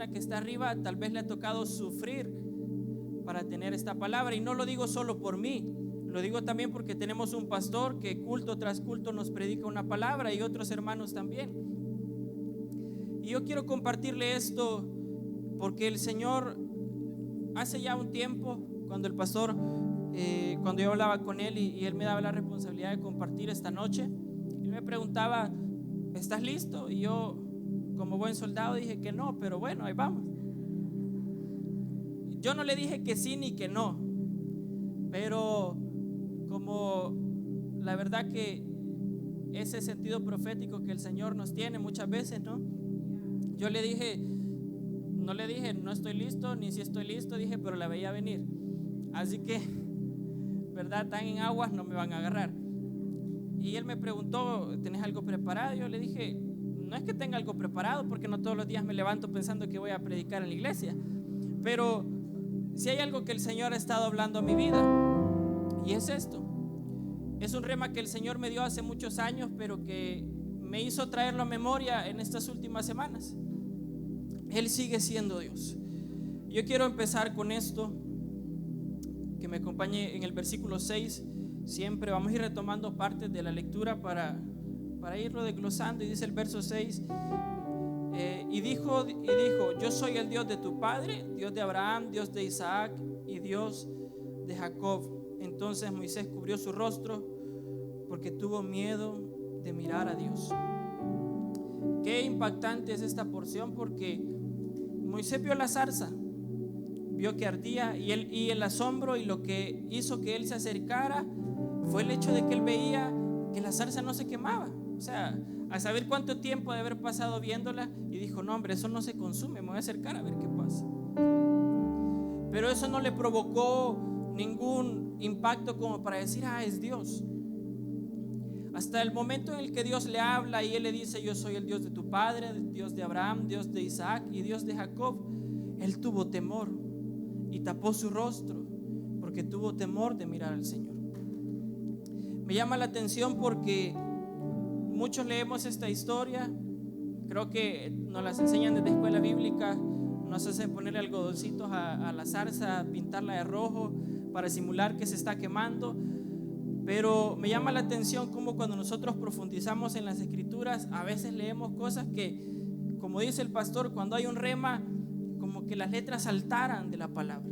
persona que está arriba tal vez le ha tocado sufrir para tener esta palabra. Y no lo digo solo por mí, lo digo también porque tenemos un pastor que culto tras culto nos predica una palabra, y otros hermanos también. Y yo quiero compartirle esto porque el Señor hace ya un tiempo, cuando el pastor, cuando yo hablaba con él y él me daba la responsabilidad de compartir esta noche, él me preguntaba: ¿estás listo? Y yo, como buen soldado, dije que no, pero bueno, ahí vamos. Yo no le dije que sí ni que no, pero como la verdad que ese sentido profético que el Señor nos tiene muchas veces, ¿no? Yo le dije, no le dije no estoy listo ni si estoy listo, dije, pero la veía venir. Así que, ¿verdad? Están en aguas, no me van a agarrar. Y él me preguntó: ¿tenés algo preparado? Yo le dije: no es que tenga algo preparado, porque no todos los días me levanto pensando que voy a predicar en la iglesia, pero si hay algo que el Señor ha estado hablando a mi vida, y es esto. Es un rema que el Señor me dio hace muchos años, pero que me hizo traerlo a memoria en estas últimas semanas. Él sigue siendo Dios. Yo quiero empezar con esto, que me acompañe en el versículo 6. Siempre vamos a ir retomando partes de la lectura para irlo desglosando. Y dice el verso 6: y dijo, yo soy el Dios de tu padre, Dios de Abraham, Dios de Isaac y Dios de Jacob. Entonces Moisés cubrió su rostro porque tuvo miedo de mirar a Dios. Qué impactante es esta porción, porque Moisés vio la zarza, vio que ardía, y el asombro y lo que hizo que él se acercara fue el hecho de que él veía que la zarza no se quemaba. O sea, a saber cuánto tiempo de haber pasado viéndola, y dijo: no, hombre, eso no se consume, me voy a acercar a ver qué pasa. Pero eso no le provocó ningún impacto como para decir: es Dios. Hasta el momento en el que Dios le habla y él le dice: yo soy el Dios de tu padre, Dios de Abraham, Dios de Isaac y Dios de Jacob, él tuvo temor y tapó su rostro porque tuvo temor de mirar al Señor. Me llama la atención porque muchos leemos esta historia, creo que nos las enseñan desde escuela bíblica, nos hacen ponerle algodoncitos a la zarza, pintarla de rojo para simular que se está quemando. Pero me llama la atención cómo cuando nosotros profundizamos en las escrituras, a veces leemos cosas que, como dice el pastor, cuando hay un rema, como que las letras saltaran de la palabra.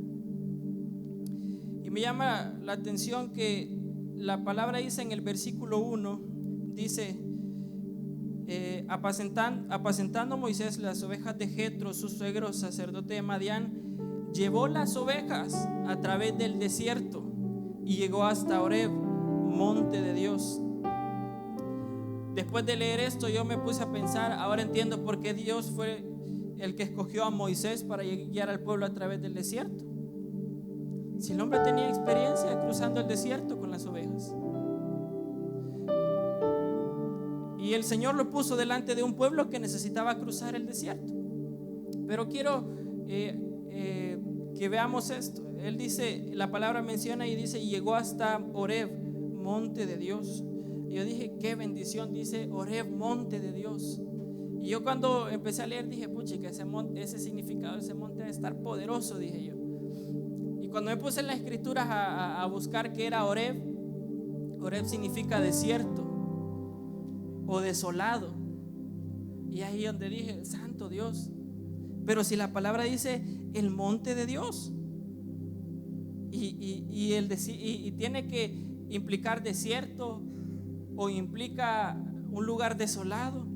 Y me llama la atención que la palabra dice en el versículo 1, dice: apacentando Moisés las ovejas de Jetro, su suegro sacerdote de Madián, llevó las ovejas a través del desierto y llegó hasta Horeb, monte de Dios. Después de leer esto, yo me puse a pensar: ahora entiendo por qué Dios fue el que escogió a Moisés para guiar al pueblo a través del desierto. Si el hombre tenía experiencia cruzando el desierto con las ovejas, y el Señor lo puso delante de un pueblo que necesitaba cruzar el desierto. Pero quiero que veamos esto. Él dice, la palabra menciona y dice: llegó hasta Horeb, monte de Dios. Y yo dije: qué bendición, dice Horeb, monte de Dios. Y yo cuando empecé a leer dije: puchica, ese significado de ese monte debe estar poderoso, dije yo. Y cuando me puse en las escrituras a buscar qué era Horeb, Horeb significa desierto o desolado. Y ahí donde dije: santo Dios. Pero si la palabra dice el monte de Dios, y tiene que implicar desierto o implica un lugar desolado,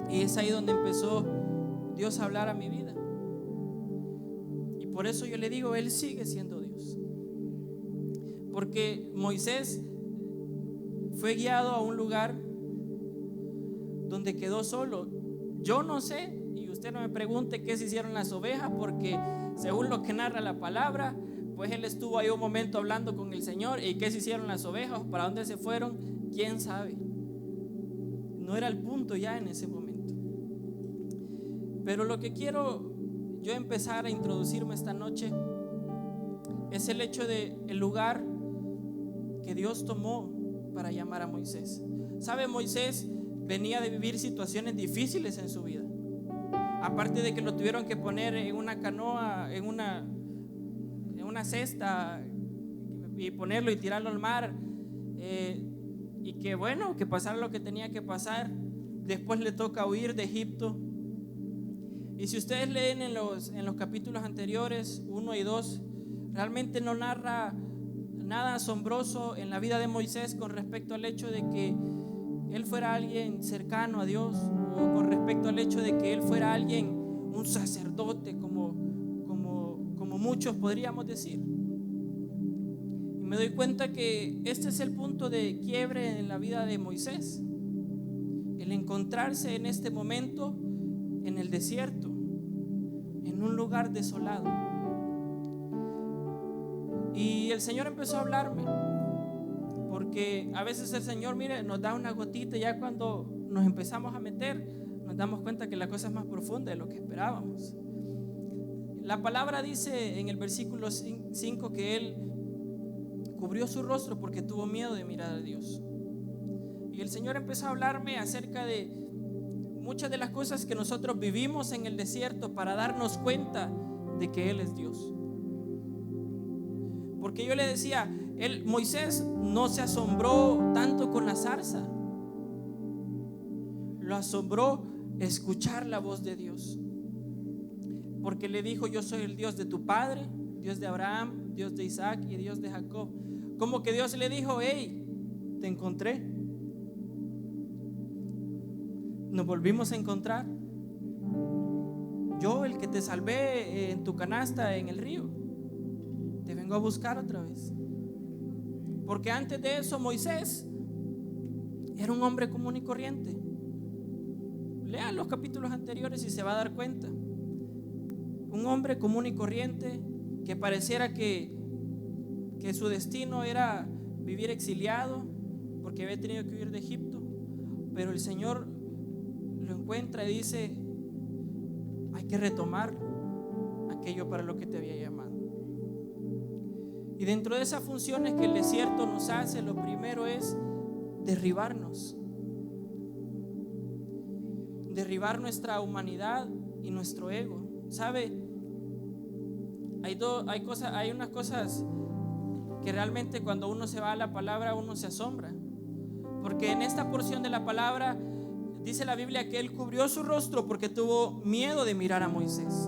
y es ahí donde empezó Dios a hablar a mi vida. Y por eso yo le digo: él sigue siendo Dios, porque Moisés fue guiado a un lugar donde quedó solo. Yo no sé, y usted no me pregunte qué se hicieron las ovejas, porque según lo que narra la palabra, pues él estuvo ahí un momento hablando con el Señor. ¿Y qué se hicieron las ovejas? ¿Para dónde se fueron? ¿Quién sabe? No era el punto ya en ese momento. Pero lo que quiero yo empezar a introducirme esta noche es el hecho de el lugar que Dios tomó para llamar a Moisés. ¿Sabe? Moisés venía de vivir situaciones difíciles en su vida. aparte de que lo tuvieron que poner en una canoa, en una cesta y ponerlo y tirarlo al mar, y que bueno, que pasara lo que tenía que pasar. Después le toca huir de Egipto. Y si ustedes leen en los capítulos anteriores 1 y 2, realmente no narra nada asombroso en la vida de Moisés con respecto al hecho de que él fuera alguien cercano a Dios, o con respecto al hecho de que él fuera alguien, un sacerdote, como muchos podríamos decir. Y me doy cuenta que este es el punto de quiebre en la vida de Moisés, el encontrarse en este momento en el desierto, en un lugar desolado. Y el Señor empezó a hablarme, porque a veces el Señor, mire, nos da una gotita, y ya cuando nos empezamos a meter nos damos cuenta que la cosa es más profunda de lo que esperábamos. La palabra dice en el versículo 5 que él cubrió su rostro porque tuvo miedo de mirar a Dios. Y el Señor empezó a hablarme acerca de muchas de las cosas que nosotros vivimos en el desierto para darnos cuenta de que Él es Dios. Porque yo le decía, Moisés no se asombró tanto con la zarza, lo asombró escuchar la voz de Dios. Porque le dijo: yo soy el Dios de tu padre, Dios de Abraham, Dios de Isaac y Dios de Jacob. Como que Dios le dijo: hey, te encontré. Nos volvimos a encontrar. Yo, el que te salvé en tu canasta en el río, te vengo a buscar otra vez. Porque antes de eso Moisés era un hombre común y corriente. Lean los capítulos anteriores y se va a dar cuenta. Un hombre común y corriente que pareciera que su destino era vivir exiliado porque había tenido que huir de Egipto. Pero el Señor lo encuentra y dice: hay que retomar aquello para lo que te había llamado. Y dentro de esas funciones que el desierto nos hace, lo primero es derribarnos, derribar nuestra humanidad y nuestro ego. ¿Sabe? Hay unas cosas que realmente cuando uno se va a la palabra uno se asombra, porque en esta porción de la palabra dice la Biblia que él cubrió su rostro porque tuvo miedo de mirar a Moisés.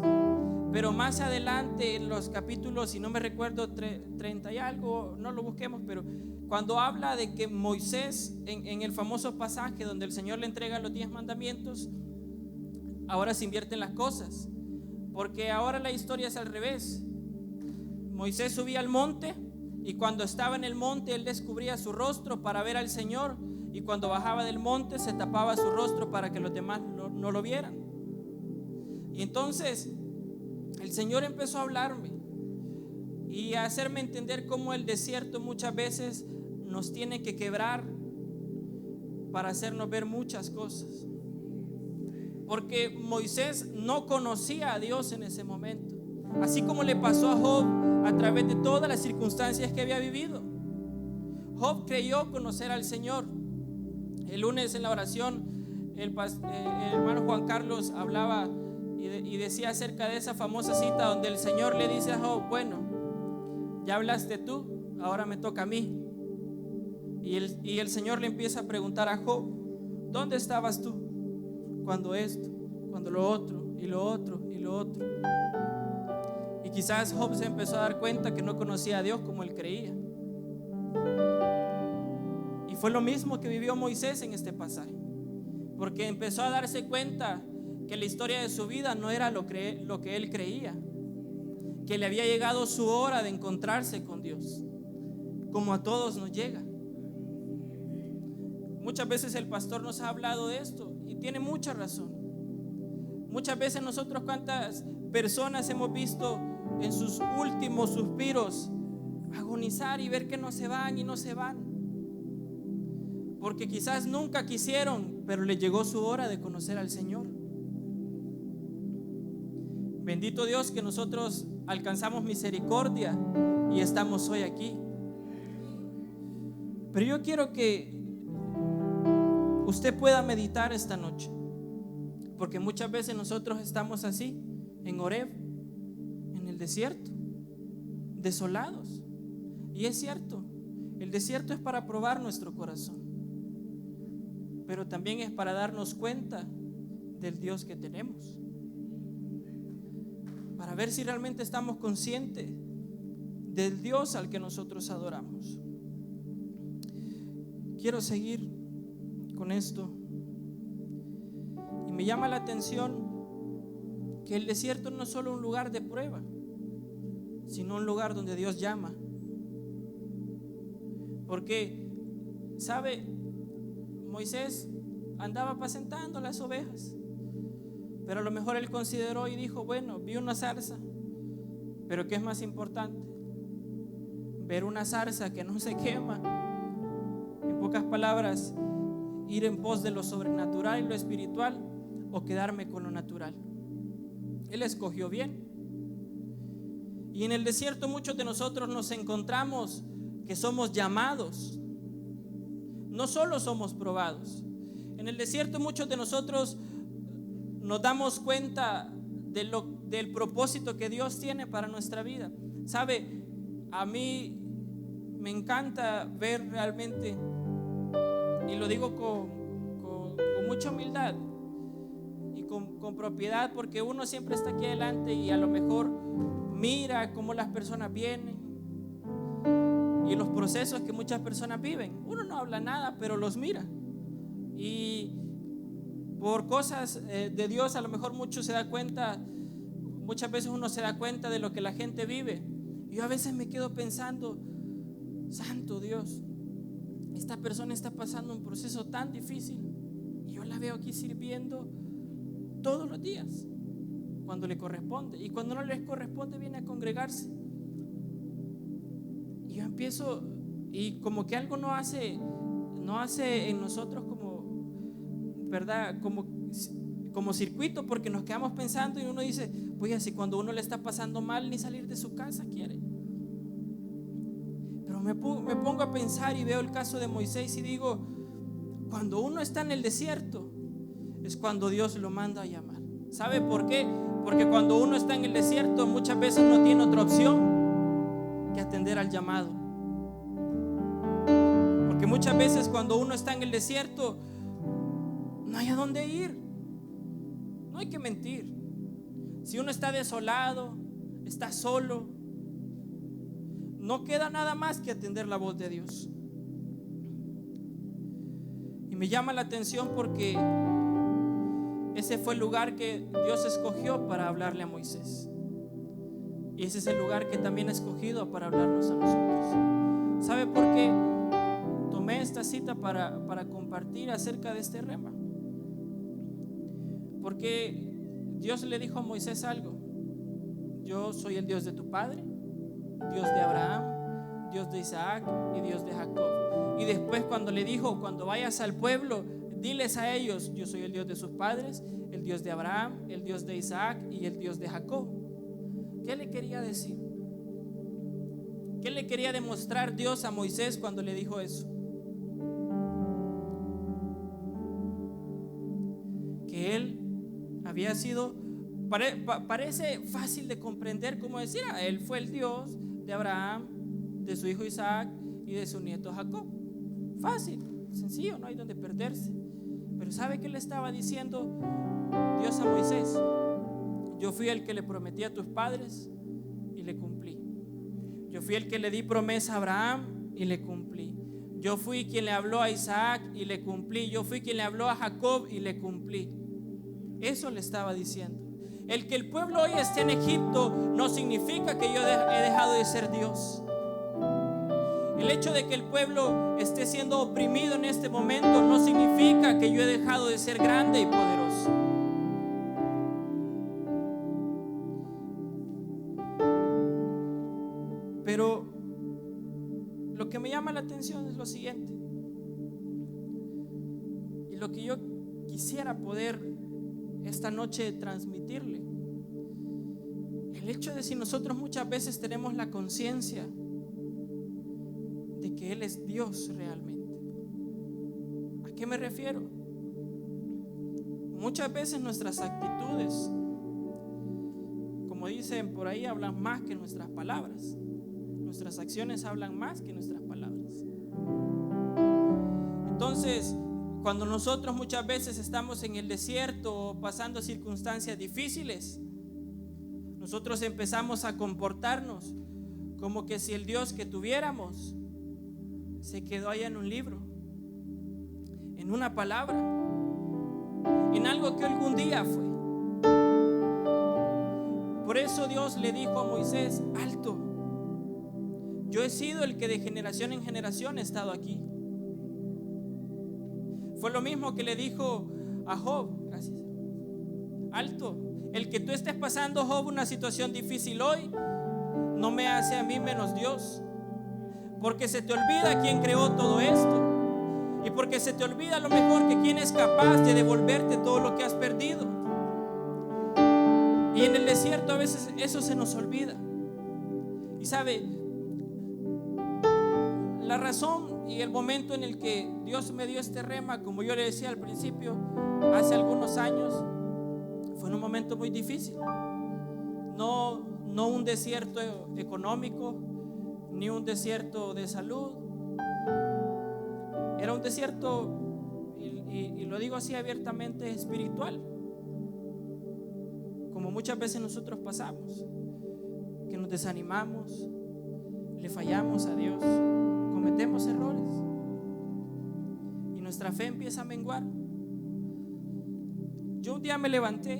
Pero más adelante en los capítulos, si no me recuerdo 30 y algo, no lo busquemos, pero cuando habla de que Moisés en el famoso pasaje donde el Señor le entrega los 10 mandamientos, ahora se invierten las cosas, porque ahora la historia es al revés. Moisés subía al monte y cuando estaba en el monte él descubría su rostro para ver al Señor, y cuando bajaba del monte se tapaba su rostro para que los demás no lo vieran. Y entonces el Señor empezó a hablarme y a hacerme entender cómo el desierto muchas veces nos tiene que quebrar para hacernos ver muchas cosas. Porque Moisés no conocía a Dios en ese momento, así como le pasó a Job a través de todas las circunstancias que había vivido. Job creyó conocer al Señor. El lunes en la oración el hermano Juan Carlos hablaba y decía acerca de esa famosa cita donde el Señor le dice a Job: bueno, ya hablaste tú, ahora me toca a mí. Y el Señor le empieza a preguntar a Job: ¿dónde estabas tú cuando esto, cuando lo otro y lo otro y lo otro? Y quizás Job se empezó a dar cuenta que no conocía a Dios como él creía. Y fue lo mismo que vivió Moisés en este pasaje, porque empezó a darse cuenta que la historia de su vida no era lo que él creía, que le había llegado su hora de encontrarse con Dios, como a todos nos llega. Muchas veces el pastor nos ha hablado de esto y tiene mucha razón. Muchas veces nosotros, cuántas personas hemos visto en sus últimos suspiros agonizar y ver que no se van y no se van, porque quizás nunca quisieron, pero les llegó su hora de conocer al Señor. Bendito Dios que nosotros alcanzamos misericordia y estamos hoy aquí. Pero yo quiero que usted pueda meditar esta noche, Porque muchas veces nosotros estamos así, en Horeb, en el desierto, desolados. Y es cierto, el desierto es para probar nuestro corazón, pero también es para darnos cuenta del Dios que tenemos, para ver si realmente estamos conscientes del Dios al que nosotros adoramos. Quiero seguir con esto. Y me llama la atención que el desierto no es solo un lugar de prueba, sino un lugar donde Dios llama. Porque, ¿sabe? Moisés andaba apacentando las ovejas, pero a lo mejor él consideró y dijo: bueno, vi una zarza, pero ¿qué es más importante? Ver una zarza que no se quema. En pocas palabras, ir en pos de lo sobrenatural y lo espiritual, o quedarme con lo natural. Él escogió bien. Y en el desierto muchos de nosotros nos encontramos que somos llamados, no solo somos probados. En el desierto muchos de nosotros nos damos cuenta del propósito que Dios tiene para nuestra vida. ¿Sabe? A mí me encanta ver realmente, y lo digo con mucha humildad y con propiedad, porque uno siempre está aquí adelante y a lo mejor mira cómo las personas vienen y los procesos que muchas personas viven. Uno no habla nada, pero los mira, y por cosas de Dios a lo mejor muchas veces uno se da cuenta de lo que la gente vive. Y yo a veces me quedo pensando: santo Dios, esta persona está pasando un proceso tan difícil y yo la veo aquí sirviendo todos los días cuando le corresponde, y cuando no les corresponde viene a congregarse. Y yo empiezo, y como que algo no hace en nosotros como, ¿verdad? Como circuito, porque nos quedamos pensando y uno dice: pues así, cuando uno le está pasando mal, ni salir de su casa quiere. Pero me pongo a pensar y veo el caso de Moisés y digo: cuando uno está en el desierto es cuando Dios lo manda a llamar. ¿Sabe por qué? Porque cuando uno está en el desierto muchas veces no tiene otra opción que atender al llamado. Porque muchas veces cuando uno está en el desierto no hay a dónde ir. No hay que mentir. Si uno está desolado, está solo, no queda nada más que atender la voz de Dios. Y me llama la atención porque ese fue el lugar que Dios escogió para hablarle a Moisés. Y ese es el lugar que también ha escogido para hablarnos a nosotros. ¿Sabe por qué tomé esta cita para compartir acerca de este rema? Porque Dios le dijo a Moisés algo: yo soy el Dios de tu padre, Dios de Abraham, Dios de Isaac y Dios de Jacob. Y después cuando le dijo: cuando vayas al pueblo, diles a ellos: yo soy el Dios de sus padres, el Dios de Abraham, el Dios de Isaac y el Dios de Jacob. ¿Qué le quería decir? ¿Qué le quería demostrar Dios a Moisés cuando le dijo eso? Que él había sido, parece fácil de comprender, como decir: él fue el Dios de Abraham, de su hijo Isaac y de su nieto Jacob. Fácil, sencillo, no hay donde perderse. Pero ¿sabe qué le estaba diciendo Dios a Moisés? Yo fui el que le prometí a tus padres y le cumplí. Yo fui el que le di promesa a Abraham y le cumplí. Yo fui quien le habló a Isaac y le cumplí. Yo fui quien le habló a Jacob y le cumplí. Eso le estaba diciendo. El que el pueblo hoy esté en Egipto no significa que yo he dejado de ser Dios. El hecho de que el pueblo esté siendo oprimido en este momento no significa que yo he dejado de ser grande y poderoso. Pero lo que me llama la atención es lo siguiente, y lo que yo quisiera poder esta noche transmitirle: el hecho de si nosotros muchas veces tenemos la conciencia de que Él es Dios realmente. ¿A qué me refiero? muchas veces nuestras actitudes, como dicen por ahí, hablan más que nuestras palabras. Nuestras acciones hablan más que nuestras palabras. Entonces, cuando nosotros muchas veces estamos en el desierto pasando circunstancias difíciles, nosotros empezamos a comportarnos como que si el Dios que tuviéramos se quedó allá en un libro, en una palabra, en algo que algún día fue. Por eso Dios le dijo a Moisés: alto, yo he sido el que de generación en generación he estado aquí. Fue lo mismo que le dijo a Job: gracias, alto, el que tú estés pasando, Job, una situación difícil hoy, no me hace a mí menos Dios, porque se te olvida quién creó todo esto, y porque se te olvida a lo mejor que quién es capaz de devolverte todo lo que has perdido. Y en el desierto a veces eso se nos olvida. Y sabe, la razón y el momento en el que Dios me dio este rema, como yo le decía al principio, hace algunos años, fue en un momento muy difícil. No un desierto económico, ni un desierto de salud. Era un desierto, y lo digo así abiertamente, espiritual. Como muchas veces nosotros pasamos, que nos desanimamos, le fallamos a Dios, cometemos errores y nuestra fe empieza a menguar. Yo un día me levanté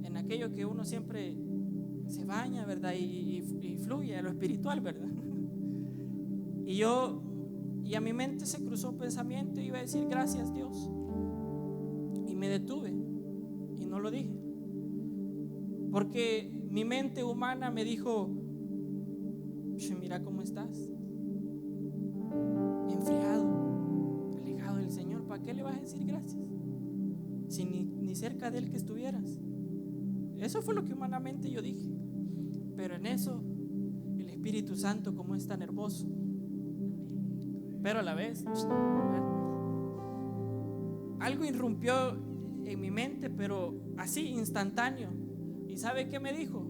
en aquello que uno siempre se baña, ¿verdad? Y fluye a lo espiritual, ¿verdad? Y a mi mente se cruzó un pensamiento y iba a decir: gracias, Dios. Y me detuve y no lo dije, porque mi mente humana me dijo: mira cómo estás, enfriado, alejado del Señor. ¿Para qué le vas a decir gracias si ni cerca de Él que estuvieras? Eso fue lo que humanamente yo dije. Pero en eso el Espíritu Santo, como es tan hermoso, pero a la vez algo irrumpió en mi mente, pero así instantáneo. ¿Y sabe qué me dijo?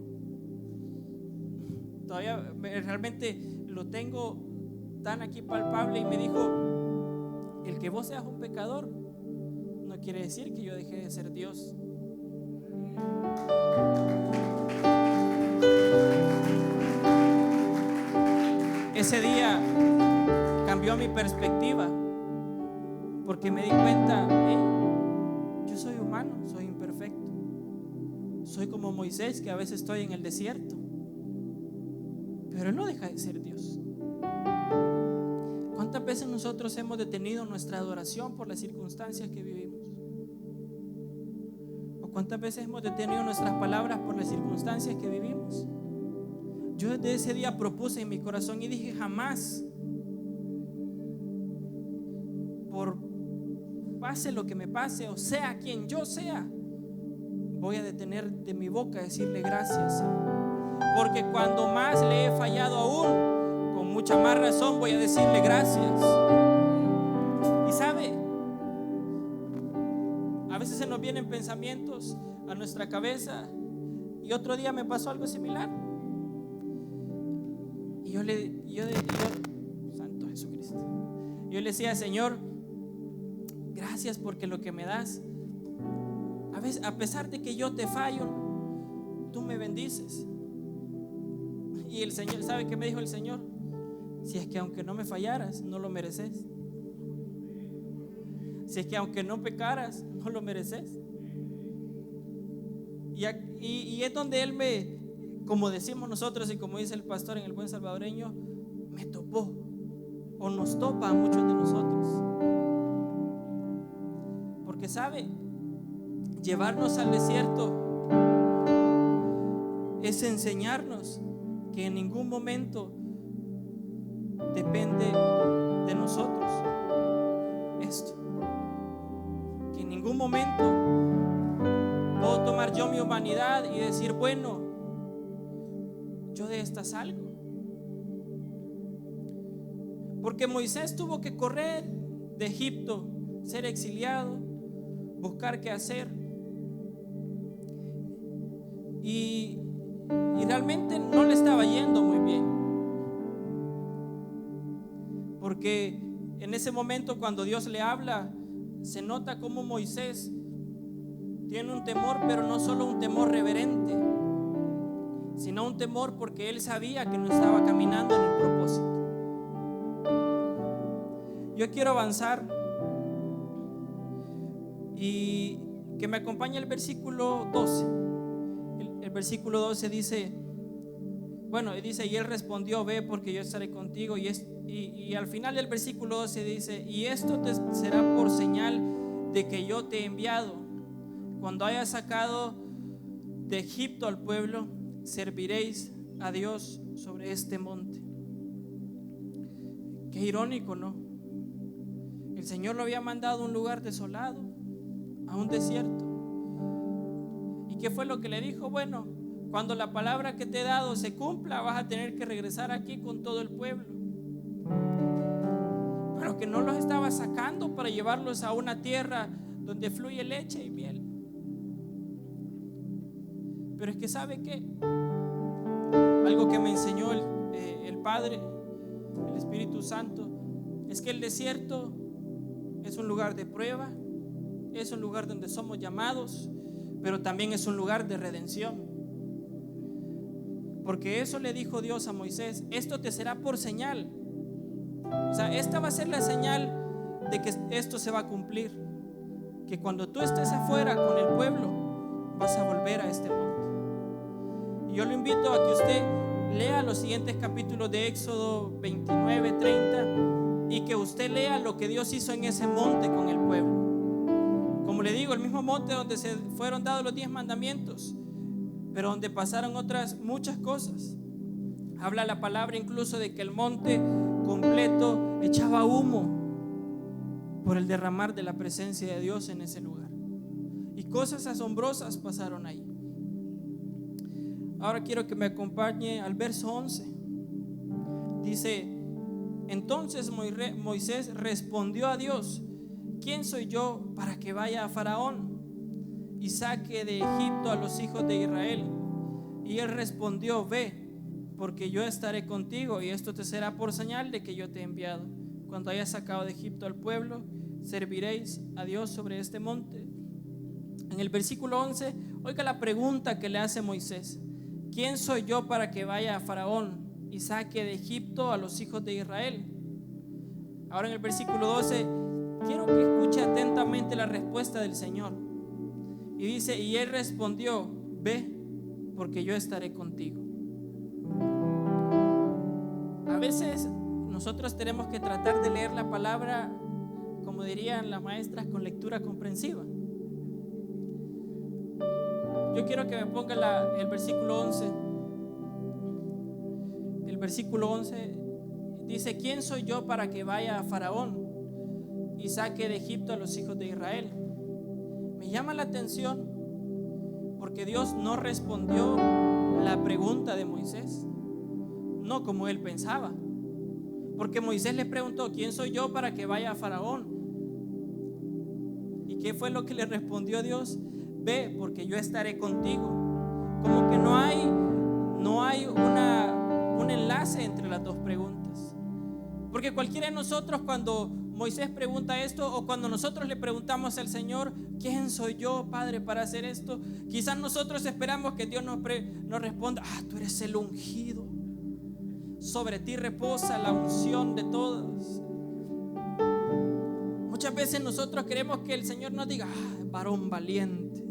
Todavía realmente lo tengo tan aquí palpable, y me dijo: el que vos seas un pecador no quiere decir que yo dejé de ser Dios. Ese día cambió mi perspectiva, porque me di cuenta: yo soy humano, soy imperfecto, soy como Moisés, que a veces estoy en el desierto, pero Él no deja de ser Dios. ¿Cuántas veces nosotros hemos detenido nuestra adoración por las circunstancias que vivimos? ¿O cuántas veces hemos detenido nuestras palabras por las circunstancias que vivimos? Yo desde ese día propuse en mi corazón y dije: jamás, por pase lo que me pase, o sea quien yo sea, voy a detener de mi boca decirle gracias. Porque cuando más le he fallado aún, con mucha más razón voy a decirle gracias. Y sabe, a veces se nos vienen pensamientos a nuestra cabeza, y otro día me pasó algo similar. Y yo Santo Jesucristo, yo le decía: Señor, gracias porque lo que me das, a veces, a pesar de que yo te fallo, tú me bendices. Y el Señor, ¿sabe qué me dijo el Señor? Si es que aunque no me fallaras, no lo mereces. Si es que aunque no pecaras, no lo mereces. Y es donde Él me, como decimos nosotros y como dice el pastor en el buen salvadoreño, me topó, o nos topa a muchos de nosotros. Porque sabe, llevarnos al desierto es enseñarnos que en ningún momento depende de nosotros esto, que en ningún momento puedo tomar yo mi humanidad y decir: bueno, yo de esta salgo. Porque Moisés tuvo que correr de Egipto, ser exiliado, buscar qué hacer. Y realmente no le estaba yendo muy bien, porque en ese momento cuando Dios le habla, se nota como Moisés tiene un temor, pero no solo un temor reverente, sino un temor porque él sabía que no estaba caminando en el propósito. Yo quiero avanzar y que me acompañe el versículo 12. El versículo 12 dice, y él respondió: ve, porque yo estaré contigo. Y al final del versículo 12 dice: y esto te será por señal de que yo te he enviado. Cuando hayas sacado de Egipto al pueblo, serviréis a Dios sobre este monte. Qué irónico, ¿no? El Señor lo había mandado a un lugar desolado, a un desierto. ¿Y qué fue lo que le dijo? Bueno, cuando la palabra que te he dado se cumpla, vas a tener que regresar aquí con todo el pueblo. Pero que no los estaba sacando para llevarlos a una tierra donde fluye leche y miel. Pero es que ¿sabe qué? Algo que me enseñó el Padre, el Espíritu Santo, es que el desierto es un lugar de prueba, es un lugar donde somos llamados, pero también es un lugar de redención. Porque eso le dijo Dios a Moisés: esto te será por señal. O sea, esta va a ser la señal de que esto se va a cumplir, que cuando tú estés afuera con el pueblo, vas a volver a este monte. Y yo lo invito a que usted lea los siguientes capítulos de Éxodo 29, 30, y que usted lea lo que Dios hizo en ese monte con el pueblo. Como le digo, el mismo monte donde se fueron dados los 10 mandamientos, pero donde pasaron otras muchas cosas. Habla la palabra incluso de que el monte completo echaba humo por el derramar de la presencia de Dios en ese lugar. Y cosas asombrosas pasaron ahí. Ahora quiero que me acompañe al verso 11. Dice: entonces Moisés respondió a Dios: ¿quién soy yo para que vaya a Faraón y saque de Egipto a los hijos de Israel? Y él respondió: ve, porque yo estaré contigo, y esto te será por señal de que yo te he enviado. Cuando hayas sacado de Egipto al pueblo, serviréis a Dios sobre este monte. En el versículo 11, oiga la pregunta que le hace Moisés: ¿quién soy yo para que vaya a Faraón y saque de Egipto a los hijos de Israel? Ahora en el versículo 12 quiero que escuche atentamente la respuesta del Señor. Y dice: y él respondió: ve, porque yo estaré contigo. A veces nosotros tenemos que tratar de leer la palabra, como dirían las maestras, con lectura comprensiva. Yo quiero que me ponga el versículo 11. El versículo 11 dice: ¿quién soy yo para que vaya a Faraón y saque de Egipto a los hijos de Israel? Me llama la atención porque Dios no respondió la pregunta de Moisés, no como él pensaba. Porque Moisés le preguntó: ¿quién soy yo para que vaya a Faraón? ¿Y qué fue lo que le respondió Dios? Ve, porque yo estaré contigo. Como que no hay un enlace entre las dos preguntas. Porque cualquiera de nosotros, cuando Moisés pregunta esto, o cuando nosotros le preguntamos al Señor: ¿quién soy yo, Padre, para hacer esto? Quizás nosotros esperamos que Dios nos responda: tú eres el ungido, sobre ti reposa la unción de todos. Muchas veces nosotros queremos que el Señor nos diga: varón valiente.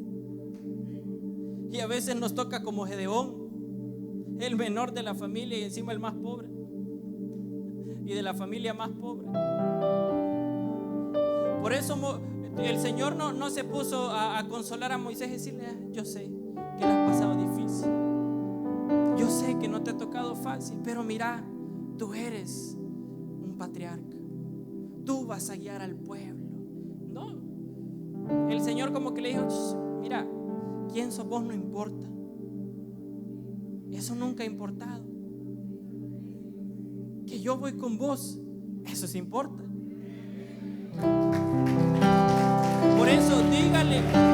Y a veces nos toca como Gedeón, el menor de la familia y encima el más pobre, y de la familia más pobre. Por eso el Señor no se puso a consolar a Moisés y decirle: yo sé que le has pasado difícil, yo sé que no te ha tocado fácil, pero mira, tú eres un patriarca, tú vas a guiar al pueblo. No, el Señor como que le dijo: mira, quién sos vos no importa, eso nunca ha importado. Que yo voy con vos, eso sí importa. Por eso dígale Amén.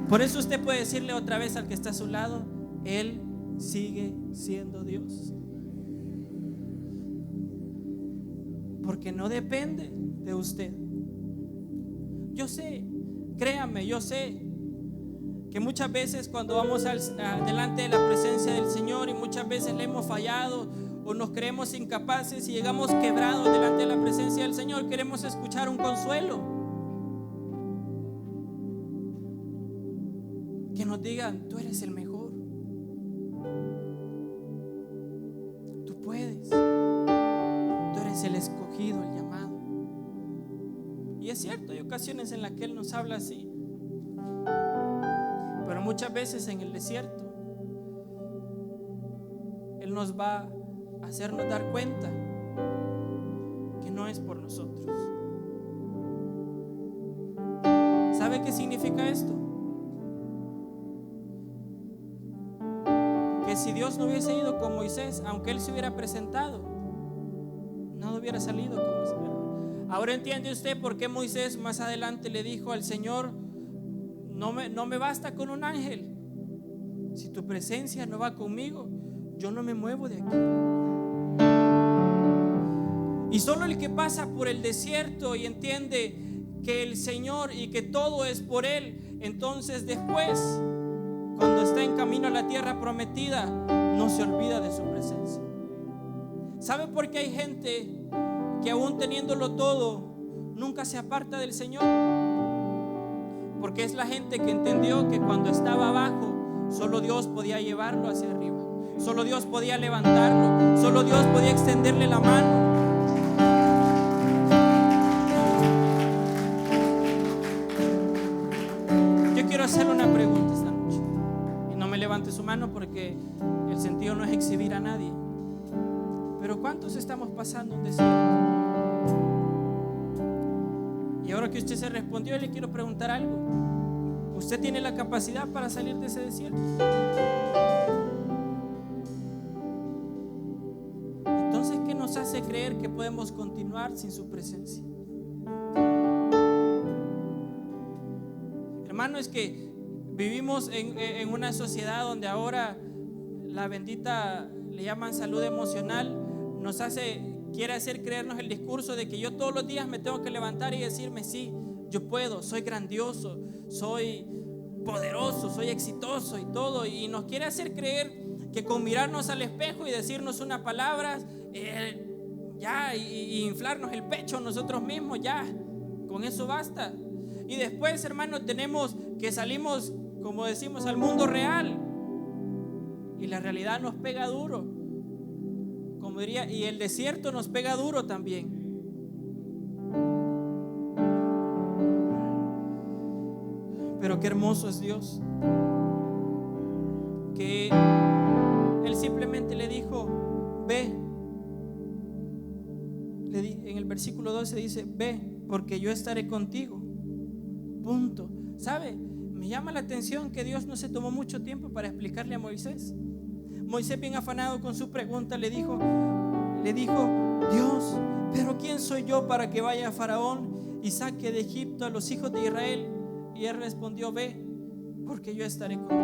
Por eso usted puede decirle otra vez al que está a su lado: Él sigue siendo Dios. Porque no depende de usted. Yo sé, créame, yo sé que muchas veces cuando vamos delante de la presencia del Señor, y muchas veces le hemos fallado o nos creemos incapaces y llegamos quebrados delante de la presencia del Señor, queremos escuchar un consuelo, que nos digan: tú eres el mejor, tú puedes, tú eres el escogido, el llamado. Y es cierto, hay ocasiones en las que Él nos habla así, pero muchas veces en el desierto Él nos va a hacernos dar cuenta que no es por nosotros. ¿Sabe qué significa esto? Que si Dios no hubiese ido con Moisés, aunque Él se hubiera presentado, no hubiera salido como esperaba. Ahora entiende usted por qué Moisés más adelante le dijo al Señor: no me basta con un ángel. Si tu presencia no va conmigo, yo no me muevo de aquí. Y solo el que pasa por el desierto y entiende que el Señor y que todo es por Él, entonces después, cuando está en camino a la tierra prometida, no se olvida de su presencia. ¿Sabe por qué hay gente que aún teniéndolo todo nunca se aparta del Señor? Porque es la gente que entendió que cuando estaba abajo, solo Dios podía llevarlo hacia arriba, solo Dios podía levantarlo, solo Dios podía extenderle la mano. Yo quiero hacerle una pregunta esta noche, y no me levante su mano porque el sentido no es exhibir a nadie. Pero ¿cuántos estamos pasando un desierto? Y ahora que usted se respondió, le quiero preguntar algo. ¿Usted tiene la capacidad para salir de ese desierto? Entonces, ¿qué nos hace creer que podemos continuar sin su presencia? Hermano, es que vivimos en una sociedad donde ahora la bendita, le llaman salud emocional, quiere hacer creernos el discurso de que yo todos los días me tengo que levantar y decirme: sí, yo puedo, soy grandioso, soy poderoso, soy exitoso y todo. Y nos quiere hacer creer que con mirarnos al espejo y decirnos unas palabras, y inflarnos el pecho nosotros mismos, ya, con eso basta. Y después, hermanos, tenemos que salimos, como decimos, al mundo real, y la realidad nos pega duro. Como diría, y el desierto nos pega duro también. Pero qué hermoso es Dios, que Él simplemente le dijo: ve. En el versículo 12 dice: ve, porque yo estaré contigo. Punto. ¿Sabe? Me llama la atención que Dios no se tomó mucho tiempo para explicarle a Moisés. Moisés, bien afanado con su pregunta, le dijo: Dios, pero ¿quién soy yo para que vaya a Faraón y saque de Egipto a los hijos de Israel? Y él respondió: ve, porque yo estaré contigo.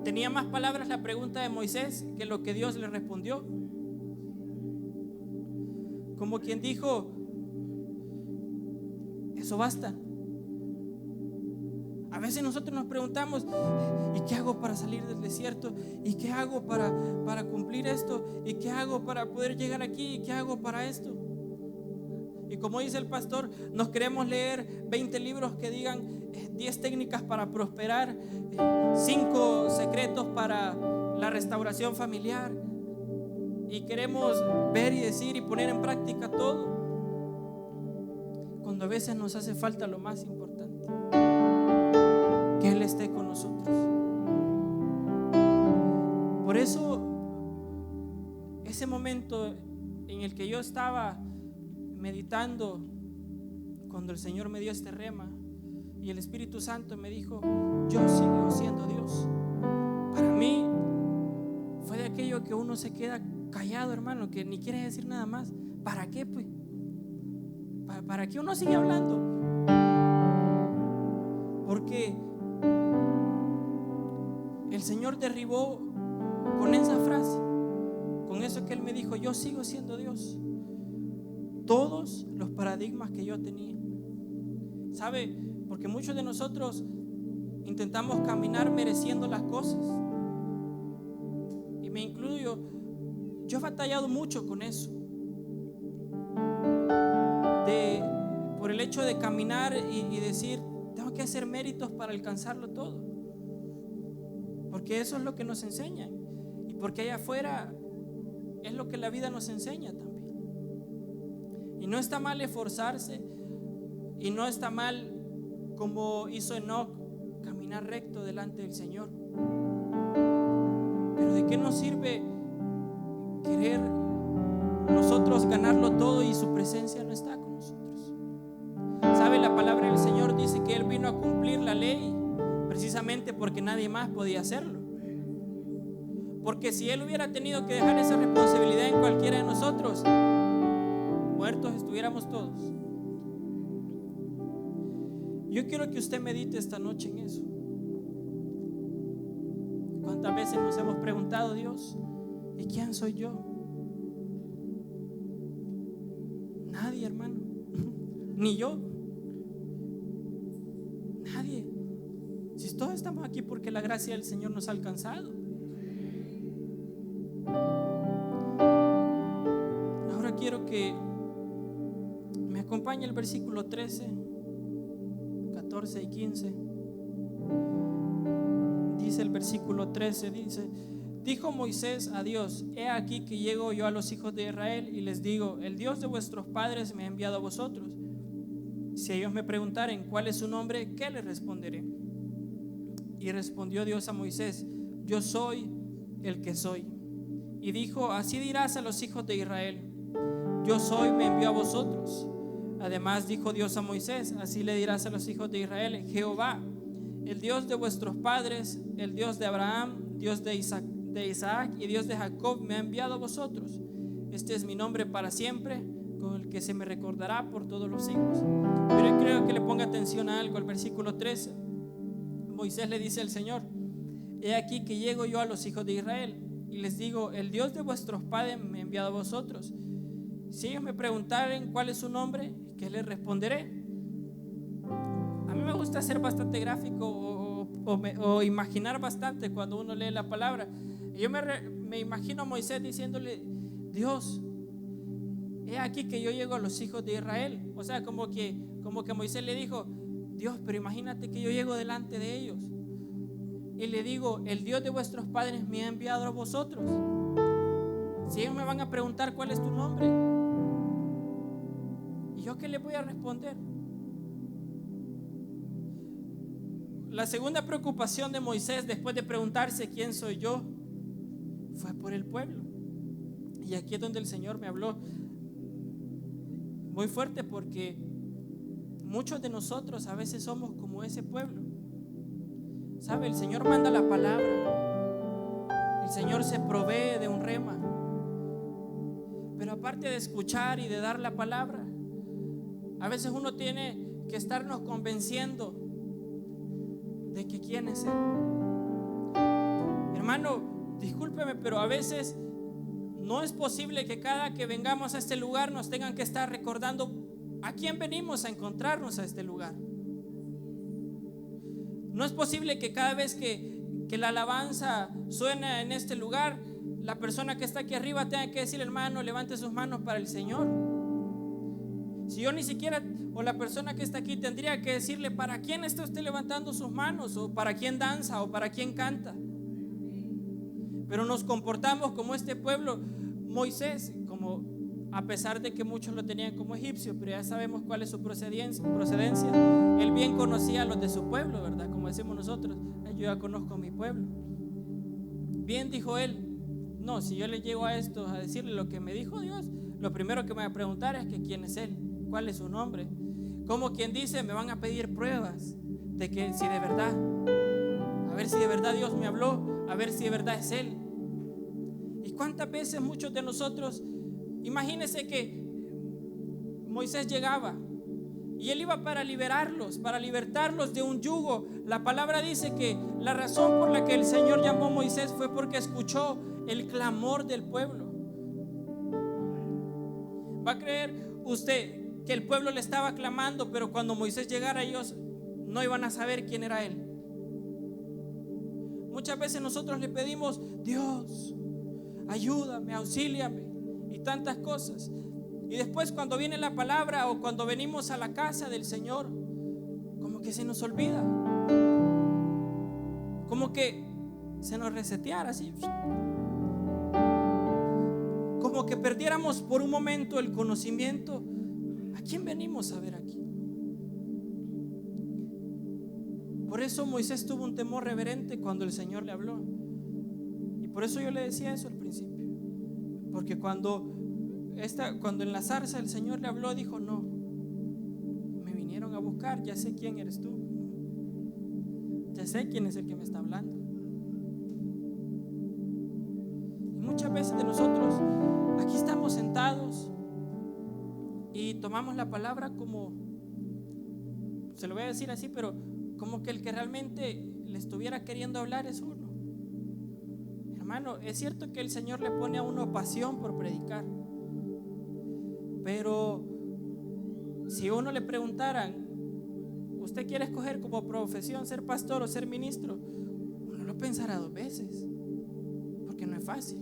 Tenía más palabras la pregunta de Moisés que lo que Dios le respondió. Como quien dijo: eso basta. A veces nosotros nos preguntamos: ¿y qué hago para salir del desierto? ¿Y qué hago para cumplir esto? ¿Y qué hago para poder llegar aquí? ¿Y qué hago para esto? Y como dice el pastor, nos queremos leer 20 libros que digan 10 técnicas para prosperar, 5 secretos para la restauración familiar, y queremos ver y decir y poner en práctica todo, cuando a veces nos hace falta lo más importante: que Él esté con nosotros. Por eso, ese momento en el que yo estaba meditando, cuando el Señor me dio este rema y el Espíritu Santo me dijo: yo sigo siendo Dios, para mí fue de aquello que uno se queda callado, hermano, que ni quiere decir nada más, ¿Para qué pues? ¿Para qué uno sigue hablando? Porque el Señor derribó con esa frase, con eso que Él me dijo, yo sigo siendo Dios, todos los paradigmas que yo tenía. ¿Sabe? Porque muchos de nosotros intentamos caminar mereciendo las cosas, y me incluyo. Yo he batallado mucho con eso, por el hecho de caminar y decir, tengo que hacer méritos para alcanzarlo todo, porque eso es lo que nos enseñan, y porque allá afuera es lo que la vida nos enseña también. Y no está mal esforzarse, y no está mal, como hizo Enoc, caminar recto delante del Señor. Pero ¿de qué nos sirve querer nosotros ganarlo todo y su presencia no está con nosotros? ¿Sabe? La palabra del Señor dice que Él vino a cumplir la ley precisamente porque nadie más podía hacerlo. Porque si Él hubiera tenido que dejar esa responsabilidad en cualquiera de nosotros, muertos estuviéramos todos. Yo quiero que usted medite esta noche en eso. ¿Cuántas veces nos hemos preguntado, Dios, ¿y quién soy yo? Nadie, hermano. Ni yo. Nadie. Si todos estamos aquí porque la gracia del Señor nos ha alcanzado. Ahora quiero que me acompañe el versículo 13, 14 y 15. Dice el versículo 13, dice: dijo Moisés a Dios, he aquí que llego yo a los hijos de Israel y les digo, el Dios de vuestros padres me ha enviado a vosotros. Si ellos me preguntaren cuál es su nombre, ¿qué les responderé? Y respondió Dios a Moisés, yo soy el que soy. Y dijo, así dirás a los hijos de Israel, yo soy, me envió a vosotros. Además dijo Dios a Moisés, así le dirás a los hijos de Israel, Jehová, el Dios de vuestros padres, el Dios de Abraham, Dios de Isaac y Dios de Jacob me ha enviado a vosotros. Este es mi nombre para siempre, con el que se me recordará por todos los siglos. Pero yo creo que le ponga atención a algo, el versículo 13. Moisés le dice al Señor, he aquí que llego yo a los hijos de Israel y les digo, el Dios de vuestros padres me ha enviado a vosotros. Si ellos me preguntaren cuál es su nombre, ¿qué les responderé? A mí me gusta ser bastante gráfico o imaginar bastante cuando uno lee la palabra. Yo me imagino a Moisés diciéndole, Dios, he aquí que yo llego a los hijos de Israel. O sea, como que Moisés le dijo, Dios, pero imagínate que yo llego delante de ellos y le digo, el Dios de vuestros padres me ha enviado a vosotros. Si ellos me van a preguntar cuál es tu nombre, ¿y yo qué les voy a responder? La segunda preocupación de Moisés después de preguntarse quién soy yo fue por el pueblo. Y aquí es donde el Señor me habló muy fuerte, porque muchos de nosotros a veces somos como ese pueblo. ¿Sabe? El Señor manda la palabra, el Señor se provee de un rema, pero aparte de escuchar y de dar la palabra, a veces uno tiene que estarnos convenciendo de que quién es Él. Hermano, discúlpeme, pero a veces no es posible que cada que vengamos a este lugar nos tengan que estar recordando a quién venimos a encontrarnos a este lugar. No es posible que cada vez que la alabanza suena en este lugar, la persona que está aquí arriba tenga que decir, hermano, levante sus manos para el Señor. Si yo ni siquiera, o la persona que está aquí tendría que decirle, ¿para quién está usted levantando sus manos? O ¿para quién danza? O ¿para quién canta? Pero nos comportamos como este pueblo. Moisés, como a pesar de que muchos lo tenían como egipcio, pero ya sabemos cuál es su procedencia. Él bien conocía a los de su pueblo, ¿verdad? Como decimos nosotros, yo ya conozco a mi pueblo. Bien dijo él, no, si yo le llego a estos a decirle lo que me dijo Dios, lo primero que me va a preguntar es que quién es Él, cuál es su nombre. Como quien dice, me van a pedir pruebas de que si de verdad, a ver si de verdad Dios me habló, a ver si de verdad es Él. ¿Y cuántas veces muchos de nosotros, imagínense que Moisés llegaba y él iba para liberarlos, para libertarlos de un yugo. La palabra dice que la razón por la que el Señor llamó a Moisés fue porque escuchó el clamor del pueblo. ¿Va a creer usted que el pueblo le estaba clamando, pero cuando Moisés llegara ellos no iban a saber quién era él? Muchas veces nosotros le pedimos: Dios, ayúdame, auxíliame y tantas cosas. Y después cuando viene la palabra o cuando venimos a la casa del Señor, como que se nos olvida, como que se nos reseteara así, como que perdiéramos por un momento el conocimiento. ¿A quién venimos a ver aquí? Por eso Moisés tuvo un temor reverente cuando el Señor le habló. Y por eso yo le decía eso al principio, porque cuando en la zarza el Señor le habló, dijo: no, me vinieron a buscar, ya sé quién eres tú, ya sé quién es el que me está hablando. Y muchas veces de nosotros aquí estamos sentados y tomamos la palabra como, se lo voy a decir así, pero como que el que realmente le estuviera queriendo hablar es uno. Hermano, es cierto que el Señor le pone a uno pasión por predicar, pero si uno le preguntaran: ¿usted quiere escoger como profesión ser pastor o ser ministro? Uno lo pensará 2 veces, porque no es fácil.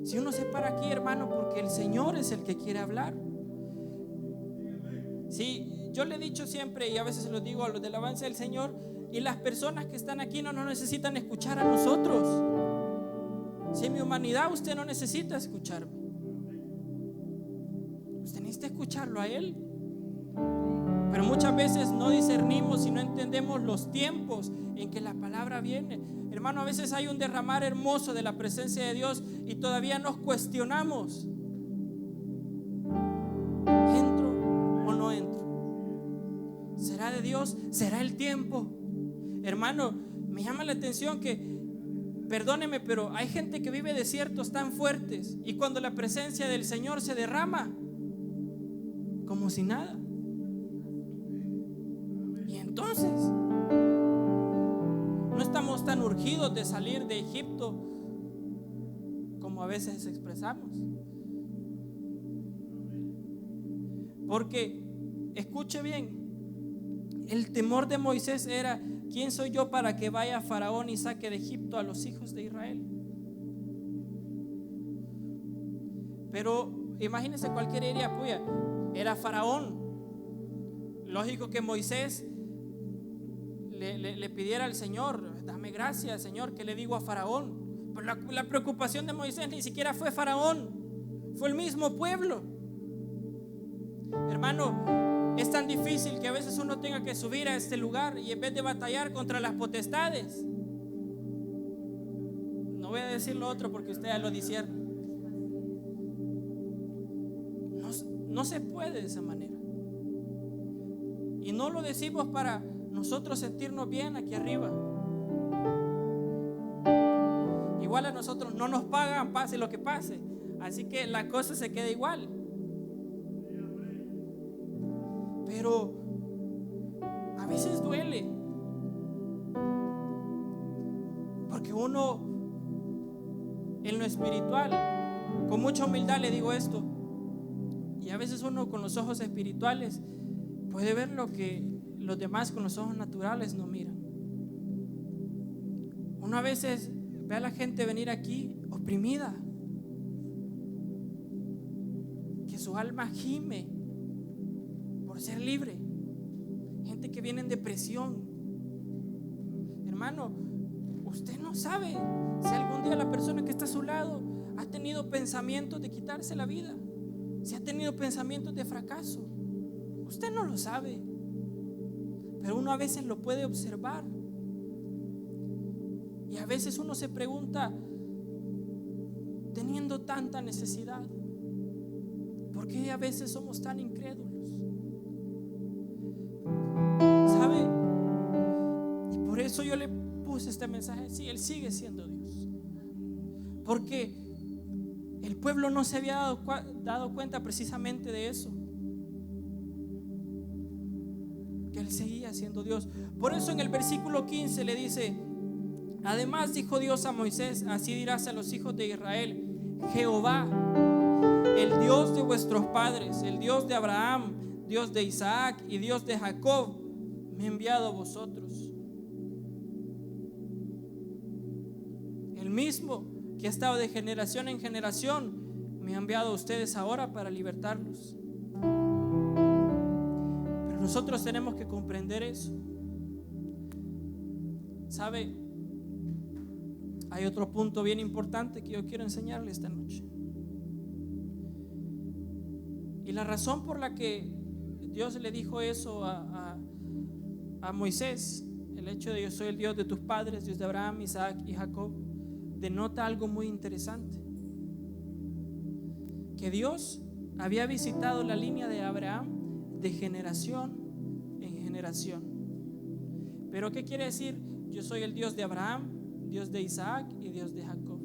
Si uno se para aquí, hermano, porque el Señor es el que quiere hablar. Sí, yo le he dicho siempre, y a veces se lo digo a los del avance del Señor, y las personas que están aquí no necesitan escuchar a nosotros. Si en mi humanidad usted no necesita escucharme, usted necesita escucharlo a Él. Pero muchas veces no discernimos y no entendemos los tiempos en que la palabra viene. Hermano, a veces hay un derramar hermoso de la presencia de Dios y todavía nos cuestionamos: ¿entro o no entro? ¿Será de Dios? ¿Será el tiempo? Hermano, me llama la atención que, perdóneme, pero hay gente que vive desiertos tan fuertes y cuando la presencia del Señor se derrama, como si nada. Y entonces no estamos tan urgidos de salir de Egipto como a veces expresamos. Porque, escuche bien, el temor de Moisés era: ¿quién soy yo para que vaya a Faraón y saque de Egipto a los hijos de Israel? Pero imagínense, cualquiera diría: puya, era Faraón. Lógico que Moisés le pidiera al Señor: dame gracia, Señor, ¿qué le digo a Faraón? Pero la preocupación de Moisés ni siquiera fue Faraón, fue el mismo pueblo. Hermano, es tan difícil que a veces uno tenga que subir a este lugar y en vez de batallar contra las potestades, no voy a decir lo otro porque usted ya lo discierne, no se puede de esa manera. Y no lo decimos para nosotros sentirnos bien aquí arriba. Igual a nosotros no nos pagan, pase lo que pase, así que la cosa se queda igual. Pero a veces duele, porque uno en lo espiritual, con mucha humildad le digo esto, y a veces uno con los ojos espirituales puede ver lo que los demás con los ojos naturales no miran. Uno a veces ve a la gente venir aquí oprimida, que su alma gime por ser libre, gente que viene en depresión. Hermano, usted no sabe si algún día la persona que está a su lado ha tenido pensamientos de quitarse la vida, si ha tenido pensamientos de fracaso. Usted no lo sabe, pero uno a veces lo puede observar. Y a veces uno se pregunta, teniendo tanta necesidad, ¿por qué a veces somos tan incrédulos? ¿Sabe? Y por eso yo le puse este mensaje. Sí, Él sigue siendo Dios, porque el pueblo no se había dado cuenta precisamente de eso. que Él seguía siendo Dios. Por eso en el versículo 15 le dice: además dijo Dios a Moisés, así dirás a los hijos de Israel: Jehová, el Dios de vuestros padres, el Dios de Abraham, Dios de Isaac y Dios de Jacob, me ha enviado a vosotros. El mismo que ha estado de generación en generación me ha enviado a ustedes ahora para libertarlos. Pero nosotros tenemos que comprender eso. ¿Sabe? Hay otro punto bien importante que yo quiero enseñarle esta noche. Y la razón por la que Dios le dijo eso a Moisés, el hecho de yo soy el Dios de tus padres, Dios de Abraham, Isaac y Jacob, denota algo muy interesante. Que Dios había visitado la línea de Abraham de generación en generación. Pero ¿qué quiere decir? Yo soy el Dios de Abraham, Dios de Isaac y Dios de Jacob.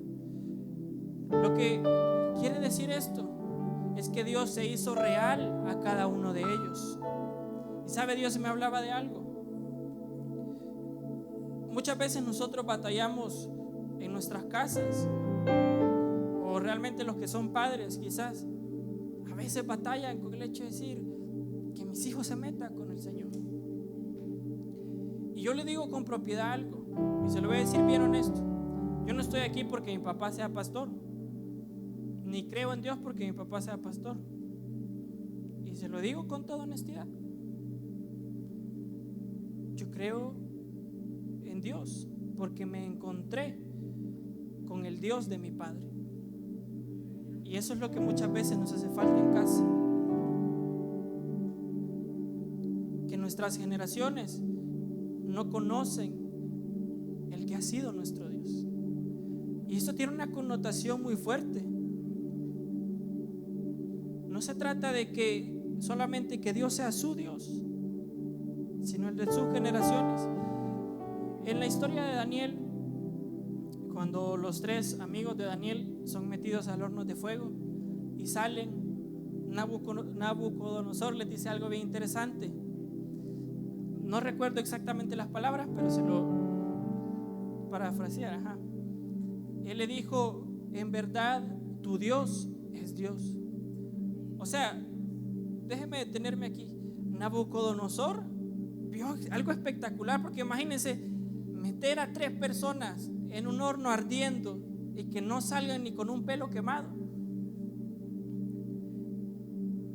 Lo que quiere decir esto es que Dios se hizo real a cada uno de ellos. Y sabe, Dios me hablaba de algo. Muchas veces nosotros batallamos en nuestras casas, o realmente los que son padres quizás a veces batallan con el hecho de decir que mis hijos se metan con el Señor. Y yo le digo con propiedad algo, y se lo voy a decir bien honesto: yo no estoy aquí porque mi papá sea pastor, ni creo en Dios porque mi papá sea pastor, y se lo digo con toda honestidad. Yo creo en Dios porque me encontré con el Dios de mi padre, y eso es lo que muchas veces nos hace falta en casa, que nuestras generaciones no conocen el que ha sido nuestro Dios. Y eso tiene una connotación muy fuerte. No se trata de que solamente que Dios sea su Dios, sino el de sus generaciones. En la historia de Daniel, cuando los tres amigos de Daniel son metidos al horno de fuego y salen, Nabucodonosor les dice algo bien interesante. No recuerdo exactamente las palabras, pero se lo parafrasear. Él le dijo: en verdad tu Dios es Dios. O sea, déjeme detenerme aquí. Nabucodonosor vio algo espectacular, porque imagínense meter a 3 personas en un horno ardiendo y que no salgan ni con un pelo quemado.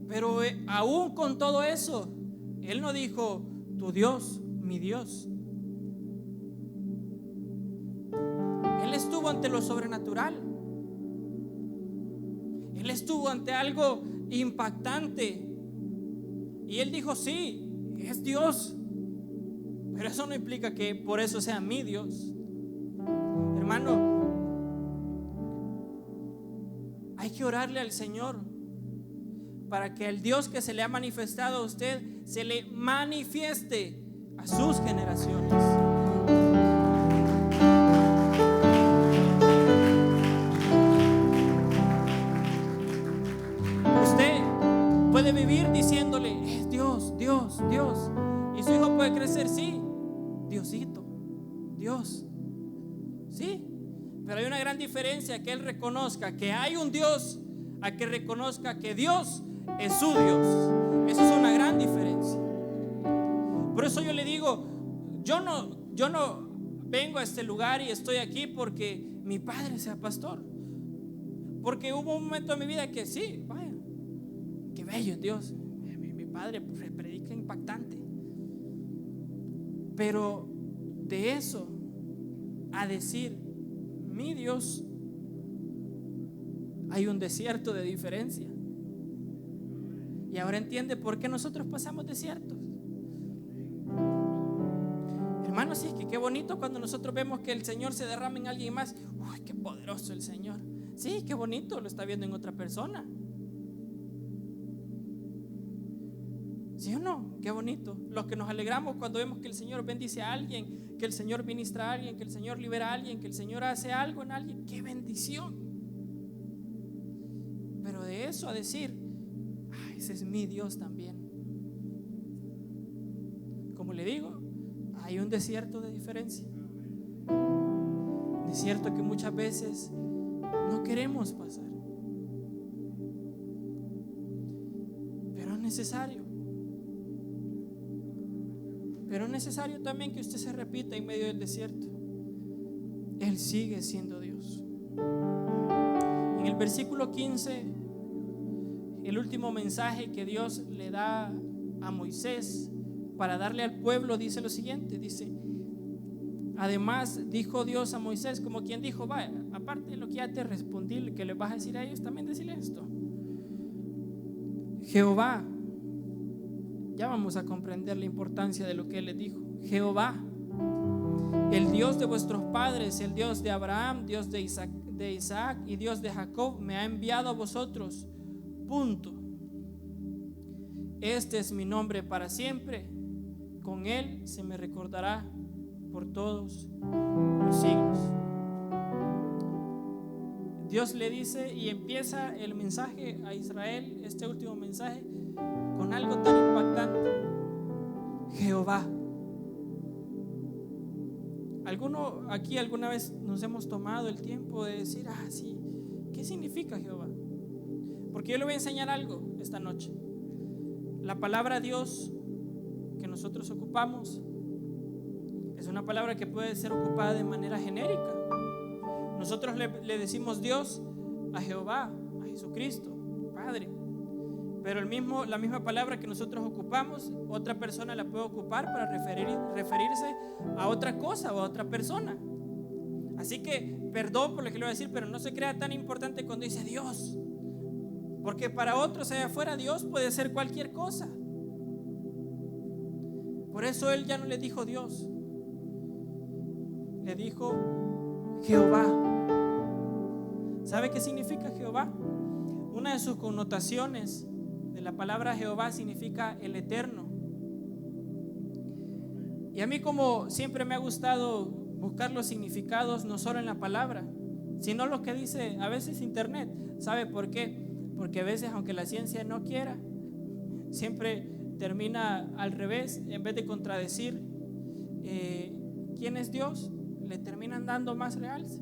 Pero aún con todo eso, él no dijo: tu Dios, mi Dios. Él estuvo ante lo sobrenatural. Él estuvo ante algo impactante. Y él dijo: sí, es Dios. Pero eso no implica que por eso sea mi Dios. Hermano, hay que orarle al Señor para que el Dios que se le ha manifestado a usted se le manifieste a sus generaciones. Usted puede vivir diciéndole: es Dios, Dios, Dios. Y su hijo puede crecer: sí, Diosito, Dios. Sí, pero hay una gran diferencia: que él reconozca que hay un Dios, a que reconozca que Dios es su Dios. Eso es una gran diferencia. Por eso yo le digo: yo no vengo a este lugar y estoy aquí porque mi padre sea pastor, porque hubo un momento en mi vida que sí, vaya, qué bello Dios, mi padre predica impactante. Pero de eso a decir mi Dios, hay un desierto de diferencia. Y ahora entiende por qué nosotros pasamos desiertos. Hermanos, sí, es que qué bonito cuando nosotros vemos que el Señor se derrama en alguien más. Uy, qué poderoso el Señor. Sí, qué bonito, lo está viendo en otra persona. ¿Sí o no? Qué bonito. Los que nos alegramos cuando vemos que el Señor bendice a alguien, que el Señor ministra a alguien, que el Señor libera a alguien, que el Señor hace algo en alguien. ¡Qué bendición! Pero de eso a decir: ese es mi Dios también. le digo, hay un desierto de diferencia. Desierto que muchas veces no queremos pasar. Pero es necesario. Pero es necesario también que usted se repita en medio del desierto: Él sigue siendo Dios. En el versículo 15, el último mensaje que Dios le da a Moisés para darle al pueblo, dice lo siguiente, dice: además dijo Dios a Moisés, como quien dijo, vaya, aparte de lo que ya te respondí, que les vas a decir a ellos, también decirle esto. Jehová, ya vamos a comprender la importancia de lo que Él les dijo. Jehová, el Dios de vuestros padres, el Dios de Abraham, Dios de Isaac y Dios de Jacob, me ha enviado a vosotros. Punto. Este es mi nombre para siempre. Con Él se me recordará por todos los siglos. Dios le dice y empieza el mensaje a Israel, este último mensaje, con algo tan impactante: Jehová. ¿Alguno aquí alguna vez nos hemos tomado el tiempo de decir, sí, ¿qué significa Jehová? Porque yo le voy a enseñar algo esta noche. La palabra Dios que nosotros ocupamos es una palabra que puede ser ocupada de manera genérica. Nosotros le decimos Dios a Jehová, a Jesucristo, Padre. Pero la misma palabra que nosotros ocupamos, otra persona la puede ocupar para referirse a otra cosa o a otra persona. Así que, perdón por lo que le voy a decir, pero no se crea tan importante cuando dice Dios. Porque para otros allá afuera Dios puede ser cualquier cosa. Por eso Él ya no le dijo Dios, le dijo Jehová. ¿Sabe qué significa Jehová? Una de sus connotaciones de la palabra Jehová significa el eterno. Y a mí, como siempre me ha gustado buscar los significados no solo en la palabra, sino lo que dice a veces internet. ¿Sabe por qué? Porque a veces, aunque la ciencia no quiera, siempre termina al revés. En vez de contradecir quién es Dios, le terminan dando más realce.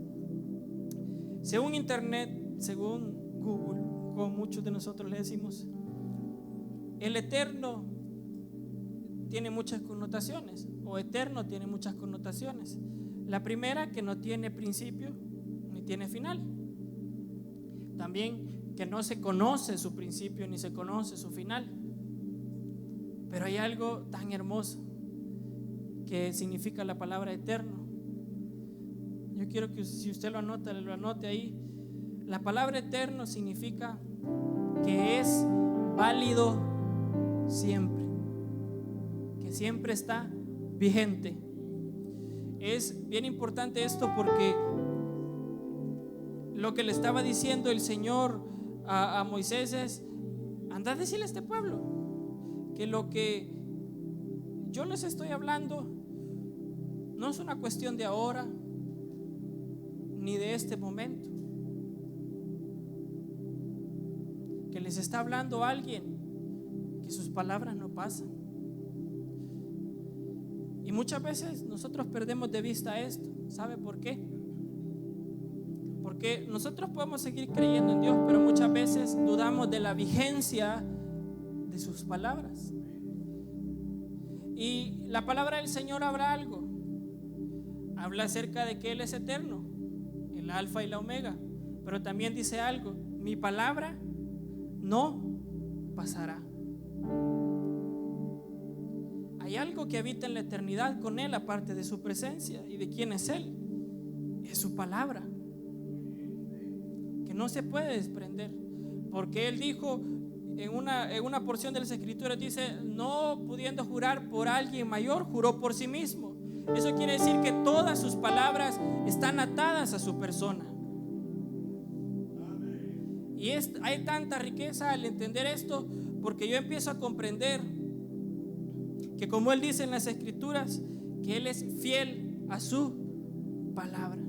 Según internet, según Google, como muchos de nosotros le decimos, el eterno tiene muchas connotaciones, o eterno tiene muchas connotaciones. La primera, que no tiene principio ni tiene final. También que no se conoce su principio ni se conoce su final. Pero hay algo tan hermoso que significa la palabra eterno. Yo quiero que, si usted lo anota, lo anote ahí. La palabra eterno significa que es válido siempre, que siempre está vigente. Es bien importante esto, porque lo que le estaba diciendo el Señor a Moisés es: anda a decirle a este pueblo que lo que yo les estoy hablando no es una cuestión de ahora ni de este momento, que les está hablando a alguien que sus palabras no pasan. Y muchas veces nosotros perdemos de vista esto. ¿Sabe por qué? Porque nosotros podemos seguir creyendo en Dios, pero muchas veces dudamos de la vigencia de sus palabras. Y la palabra del Señor habla algo. Habla acerca de que Él es eterno, el alfa y la omega. Pero también dice algo: mi palabra no pasará. Hay algo que habita en la eternidad con Él, aparte de su presencia y de quién es Él. Es su palabra, que no se puede desprender. Porque Él dijo en una porción de las Escrituras, dice: no pudiendo jurar por alguien mayor, juró por sí mismo. Eso quiere decir que todas sus palabras están atadas a su persona. Y hay tanta riqueza al entender esto, porque yo empiezo a comprender que, como Él dice en las Escrituras, que Él es fiel a su palabra.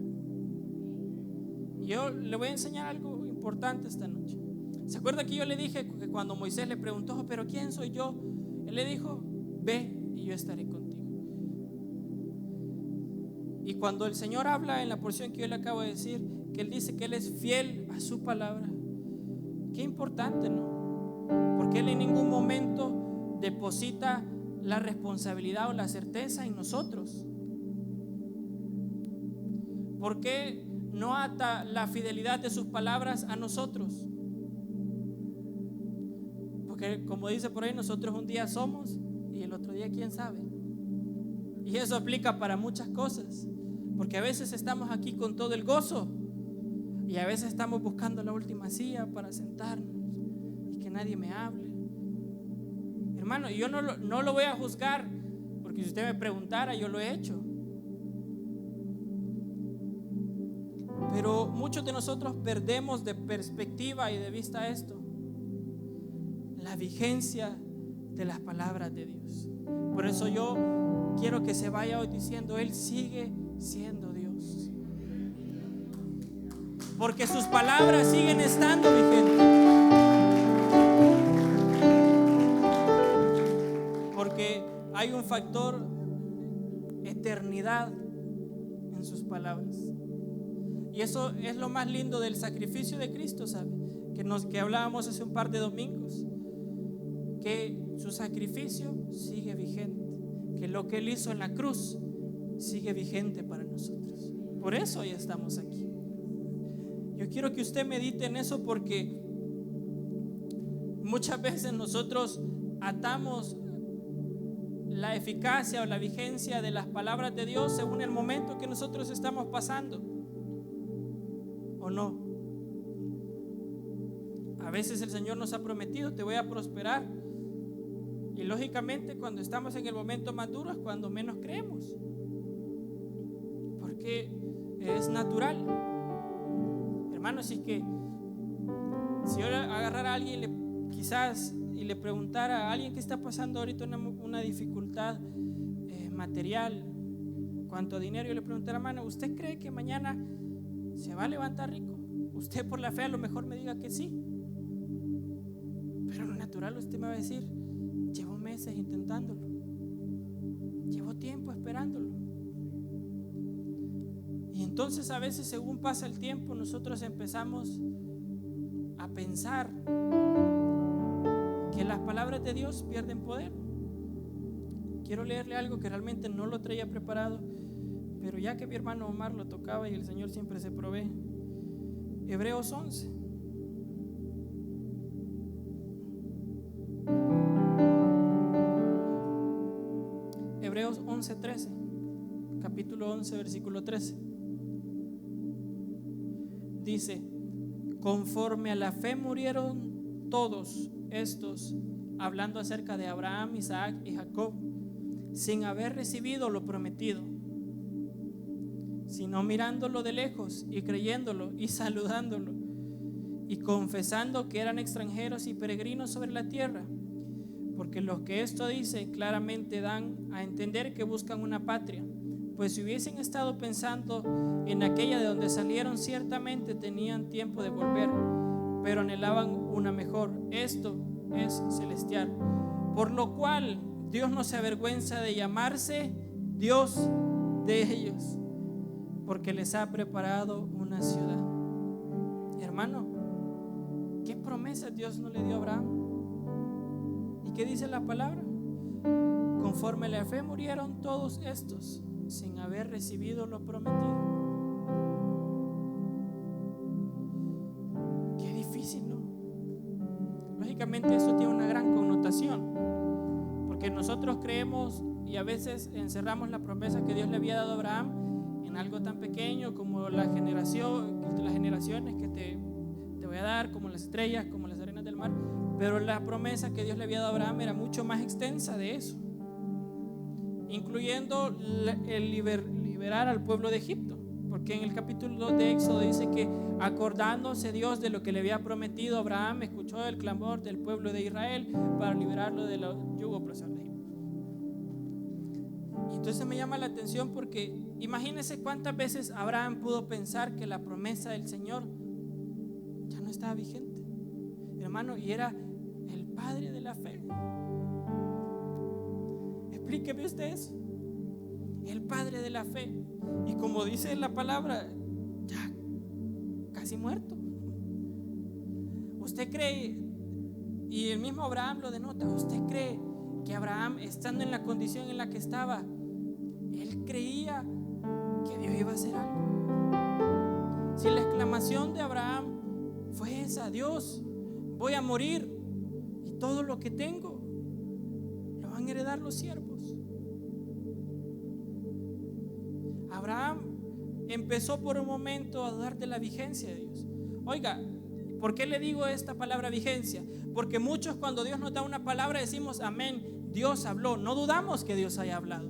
Y yo le voy a enseñar algo importante esta noche. ¿Se acuerda que yo le dije que cuando Moisés le preguntó: pero quién soy yo? Él le dijo: ve y yo estaré contigo. Y cuando el Señor habla en la porción que yo le acabo de decir, que Él dice que Él es fiel a su palabra, qué importante, ¿no? Porque Él en ningún momento deposita la responsabilidad o la certeza en nosotros. ¿Por qué no ata la fidelidad de sus palabras a nosotros? Porque como dice por ahí, nosotros un día somos y el otro día quién sabe. Y eso aplica para muchas cosas, porque a veces estamos aquí con todo el gozo y a veces estamos buscando la última silla para sentarnos y que nadie me hable. Hermano, yo no lo voy a juzgar, porque si usted me preguntara, yo lo he hecho. Pero muchos de nosotros perdemos de perspectiva y de vista esto, la vigencia de las palabras de Dios. Por eso yo quiero que se vaya hoy diciendo: Él sigue siendo Dios, porque sus palabras siguen estando vigentes, porque hay un factor eternidad en sus palabras. Y eso es lo más lindo del sacrificio de Cristo, ¿sabe? Que hablábamos hace un par de domingos, que su sacrificio sigue vigente, que lo que Él hizo en la cruz sigue vigente para nosotros. Por eso hoy estamos aquí. Yo quiero que usted medite en eso, porque muchas veces nosotros atamos la eficacia o la vigencia de las palabras de Dios según el momento que nosotros estamos pasando, ¿o no? A veces el Señor nos ha prometido: te voy a prosperar. Y lógicamente cuando estamos en el momento más duro es cuando menos creemos, porque es natural. Hermanos, si yo agarrara a alguien quizás y le preguntara a alguien que está pasando ahorita una dificultad material, cuanto a dinero, yo le preguntara: hermano, ¿usted cree que mañana se va a levantar rico? Usted por la fe a lo mejor me diga que sí, pero en lo natural usted me va a decir: llevo meses intentándolo, llevo tiempo esperándolo. Y entonces a veces, según pasa el tiempo, nosotros empezamos a pensar que las palabras de Dios pierden poder. Quiero leerle algo que realmente no lo traía preparado, pero ya que mi hermano Omar lo tocaba y el Señor siempre se provee. Hebreos 11. Hebreos 11:13, capítulo 11, versículo 13. Dice: conforme a la fe murieron todos estos, hablando acerca de Abraham, Isaac y Jacob, sin haber recibido lo prometido, sino mirándolo de lejos y creyéndolo y saludándolo y confesando que eran extranjeros y peregrinos sobre la tierra. Porque los que esto dicen claramente dan a entender que buscan una patria, pues si hubiesen estado pensando en aquella de donde salieron, ciertamente tenían tiempo de volver, pero anhelaban una mejor, esto es celestial. Por lo cual Dios no se avergüenza de llamarse Dios de ellos, porque les ha preparado una ciudad. Hermano, ¿qué promesas Dios no le dio a Abraham? ¿Y qué dice la palabra? Conforme a la fe murieron todos estos, sin haber recibido lo prometido. Qué difícil, ¿no? Lógicamente eso tiene una gran connotación, porque nosotros creemos y a veces encerramos la promesa que Dios le había dado a Abraham en algo tan pequeño como las generaciones que te voy a dar, como las estrellas, como las arenas del mar. Pero la promesa que Dios le había dado a Abraham era mucho más extensa de eso, incluyendo el liberar al pueblo de Egipto, porque en el capítulo 2 de Éxodo dice que acordándose Dios de lo que le había prometido a Abraham, escuchó el clamor del pueblo de Israel para liberarlo del yugo opresor de Egipto. Y entonces me llama la atención, porque imagínense cuántas veces Abraham pudo pensar que la promesa del Señor ya no estaba vigente, hermano, y era el padre de la fe. Explíqueme usted eso. el padre de la fe. Y como dice la palabra, ya casi muerto. ¿Usted cree, y el mismo Abraham lo denota, usted cree que Abraham, estando en la condición en la que estaba, él creía que Dios iba a hacer algo? Si la exclamación de Abraham fue esa: Dios, voy a morir y todo lo que tengo lo van a heredar los siervos. Abraham empezó por un momento a dudar de la vigencia de Dios. Oiga, ¿por qué le digo esta palabra vigencia? Porque muchos, cuando Dios nos da una palabra, decimos amén, Dios habló. No dudamos que Dios haya hablado.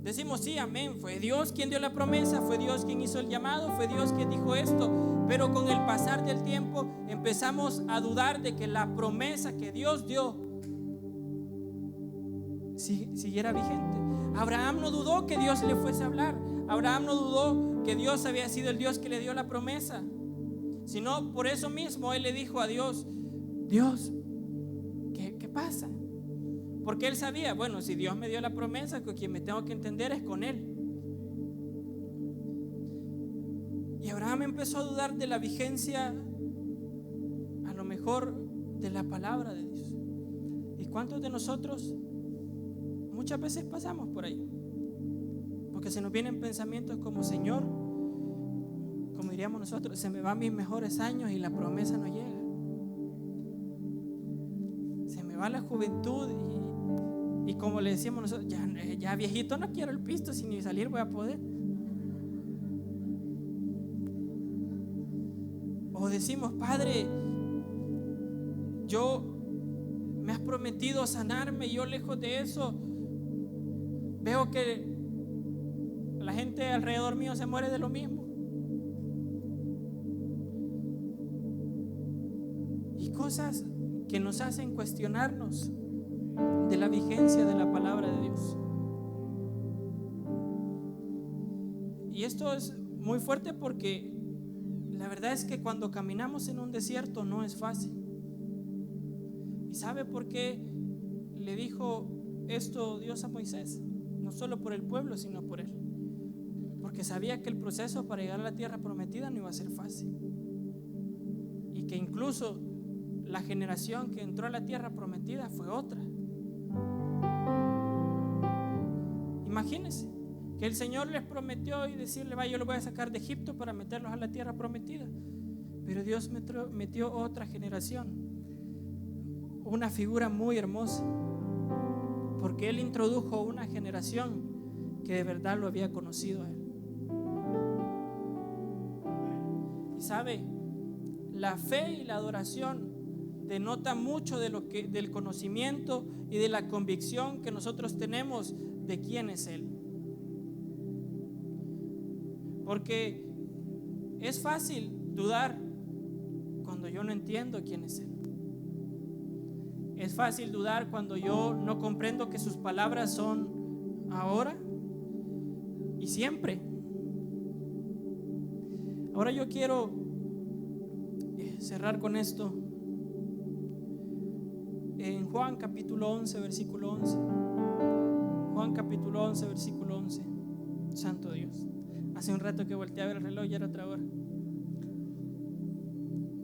Decimos sí, amén, fue Dios quien dio la promesa, fue Dios quien hizo el llamado, fue Dios quien dijo esto. Pero con el pasar del tiempo empezamos a dudar de que la promesa que Dios dio siguiera vigente. Abraham no dudó que Dios le fuese a hablar. Abraham no dudó que Dios había sido el Dios que le dio la promesa, sino por eso mismo él le dijo a Dios: Dios, ¿qué pasa? Porque él sabía, bueno, si Dios me dio la promesa, con quien me tengo que entender es con él. Y Abraham empezó a dudar de la vigencia, a lo mejor, de la palabra de Dios. ¿Y cuántos de nosotros muchas veces pasamos por ahí? Porque se nos vienen pensamientos como: Señor, como diríamos nosotros, se me van mis mejores años y la promesa no llega. Se me va la juventud y como le decíamos nosotros, ya viejito, no quiero el pisto, si ni salir voy a poder. O decimos: Padre, me has prometido sanarme, y yo lejos de eso veo que la gente alrededor mío se muere de lo mismo. Y cosas que nos hacen cuestionarnos de la vigencia de la palabra de Dios. Y esto es muy fuerte, porque la verdad es que cuando caminamos en un desierto no es fácil. ¿Y sabe por qué le dijo esto Dios a Moisés? No solo por el pueblo, sino por él. Porque sabía que el proceso para llegar a la tierra prometida no iba a ser fácil. Y que incluso la generación que entró a la tierra prometida fue otra. Imagínense que el Señor les prometió y decirle: yo los voy a sacar de Egipto para meterlos a la tierra prometida. Pero Dios metió otra generación, una figura muy hermosa, porque Él introdujo una generación que de verdad lo había conocido a Él. Y sabe, la fe y la adoración denota mucho del conocimiento y de la convicción que nosotros tenemos de quién es Él. Porque es fácil dudar cuando yo no entiendo quién es Él. Es fácil dudar cuando yo no comprendo que sus palabras son ahora y siempre. Ahora yo quiero cerrar con esto. En Juan capítulo 11, versículo 11. Juan capítulo 11, versículo 11. Santo Dios. Hace un rato que volteé a ver el reloj y era otra hora.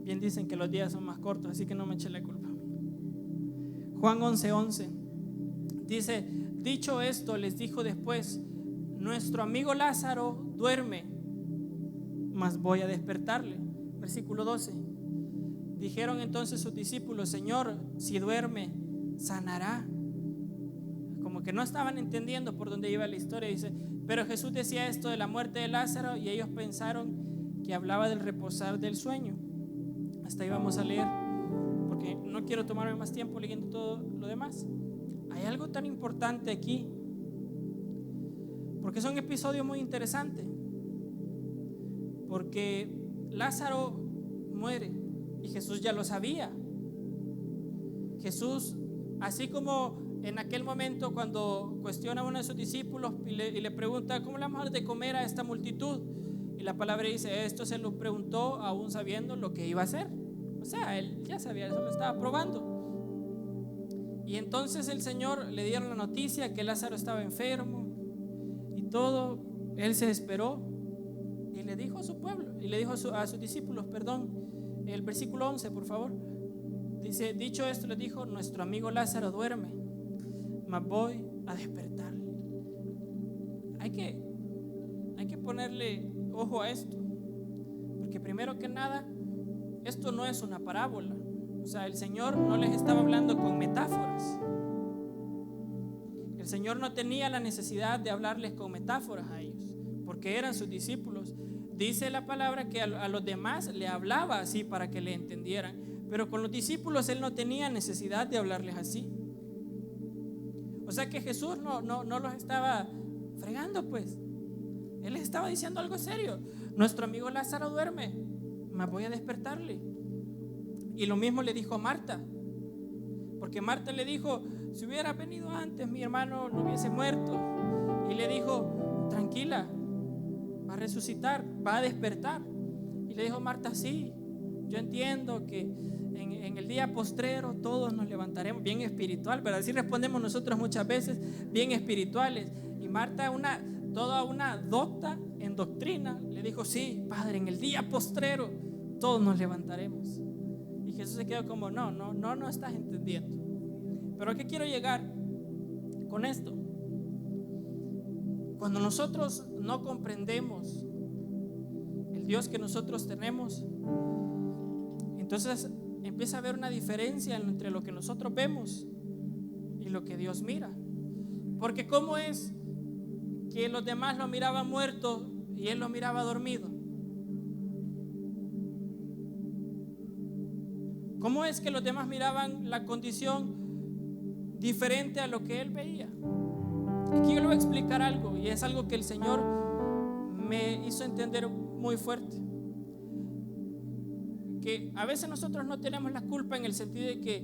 Bien dicen que los días son más cortos, así que no me eché la culpa. Juan 11, 11. Dice: dicho esto, les dijo después: nuestro amigo Lázaro duerme, mas voy a despertarle. Versículo 12. Dijeron entonces sus discípulos: Señor, si duerme, sanará. Como que no estaban entendiendo por dónde iba la historia. Dice: pero Jesús decía esto de la muerte de Lázaro, y ellos pensaron que hablaba del reposar del sueño. Hasta ahí vamos a leer, porque no quiero tomarme más tiempo leyendo todo lo demás. Hay algo tan importante aquí, porque es un episodio muy interesante. Porque Lázaro muere y Jesús ya lo sabía. Jesús, así como en aquel momento cuando cuestiona a uno de sus discípulos y le pregunta: ¿cómo le vamos a dar de comer a esta multitud? Y la palabra dice: esto se lo preguntó aún sabiendo lo que iba a hacer. O sea, él ya sabía, eso lo estaba probando. Y entonces el Señor le dieron la noticia que Lázaro estaba enfermo, todo, él se esperó y le dijo a su pueblo, y le dijo a sus discípulos, perdón, el versículo 11, por favor. Dice, dicho esto, le dijo, nuestro amigo Lázaro duerme, mas voy a despertarle. Hay que ponerle ojo a esto, porque primero que nada, esto no es una parábola. O sea, el Señor no les estaba hablando con metáforas. El Señor no tenía la necesidad de hablarles con metáforas a ellos, porque eran sus discípulos. Dice la palabra que a los demás le hablaba así para que le entendieran, pero con los discípulos Él no tenía necesidad de hablarles así. O sea que Jesús no los estaba fregando, pues. Él les estaba diciendo algo serio. Nuestro amigo Lázaro duerme, mas voy a despertarle. Y lo mismo le dijo a Marta, porque Marta le dijo, si hubiera venido antes, mi hermano no hubiese muerto. Y le dijo, tranquila, va a resucitar, va a despertar. Y le dijo Marta, sí, yo entiendo que en el día postrero todos nos levantaremos, bien espiritual, pero así respondemos nosotros muchas veces, bien espirituales. Y Marta, toda una docta en doctrina, le dijo, sí, Padre, en el día postrero todos nos levantaremos. Y Jesús se quedó como, no estás entendiendo. Pero ¿a qué quiero llegar con esto? Cuando nosotros no comprendemos el Dios que nosotros tenemos, entonces empieza a haber una diferencia entre lo que nosotros vemos y lo que Dios mira. Porque ¿cómo es que los demás lo miraban muerto y Él lo miraba dormido? ¿Cómo es que los demás miraban la condición diferente a lo que Él veía? Aquí yo le voy a explicar algo, y es algo que el Señor me hizo entender muy fuerte. Que a veces nosotros no tenemos la culpa en el sentido de que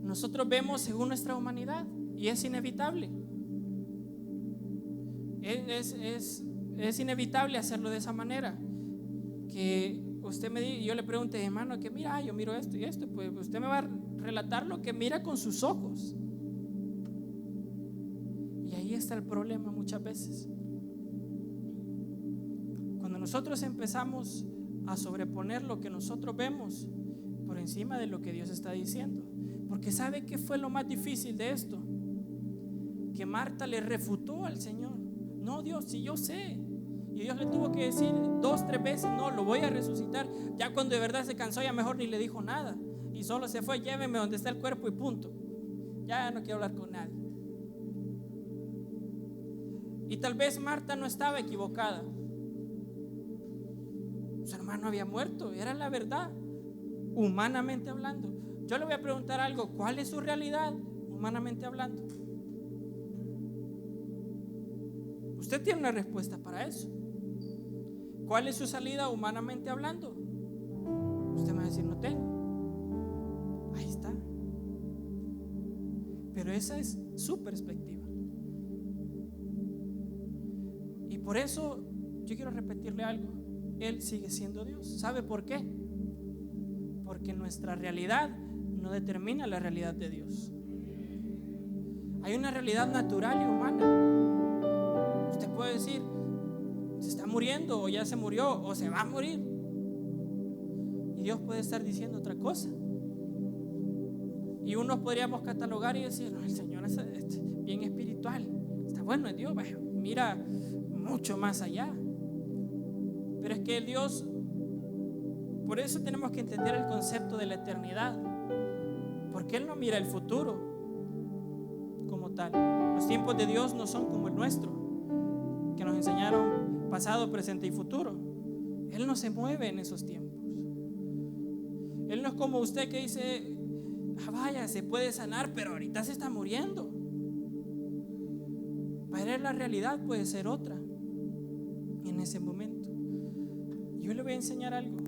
nosotros vemos según nuestra humanidad, y es inevitable. Es inevitable hacerlo de esa manera. Que usted me diga, yo le pregunte, hermano, que mira, yo miro esto y esto, pues usted me va a relatar lo que mira con sus ojos. Y ahí está el problema muchas veces. Cuando nosotros empezamos a sobreponer lo que nosotros vemos por encima de lo que Dios está diciendo. Porque ¿sabe qué fue lo más difícil de esto? Que Marta le refutó al Señor. No, Dios, si yo sé. Y Dios le tuvo que decir 2, 3 veces, no, lo voy a resucitar. Ya cuando de verdad se cansó, ya mejor ni le dijo nada. Y solo se fue, lléveme donde está el cuerpo y punto. Ya no quiero hablar con nadie. Y tal vez Marta no estaba equivocada. Su hermano había muerto, era la verdad, humanamente hablando. Yo le voy a preguntar algo, ¿cuál es su realidad, humanamente hablando? Usted tiene una respuesta para eso. ¿Cuál es su salida, humanamente hablando? Usted me va a decir, no tengo. Ahí está. Pero esa es su perspectiva. Y por eso yo quiero repetirle algo. Él sigue siendo Dios. ¿Sabe por qué? Porque nuestra realidad no determina la realidad de Dios. Hay una realidad natural y humana. Usted puede decir, se está muriendo, o ya se murió, o se va a morir. Y Dios puede estar diciendo otra cosa. Y unos podríamos catalogar y decir, no, el Señor es bien espiritual, está bueno, es Dios, mira mucho más allá. Pero es que el Dios, por eso tenemos que entender el concepto de la eternidad, porque Él no mira el futuro como tal. Los tiempos de Dios no son como el nuestro, que nos enseñaron pasado, presente y futuro. Él no se mueve en esos tiempos. Él no es como usted que dice, vaya, se puede sanar, pero ahorita se está muriendo. Para Él la realidad puede ser otra en ese momento. Yo le voy a enseñar algo.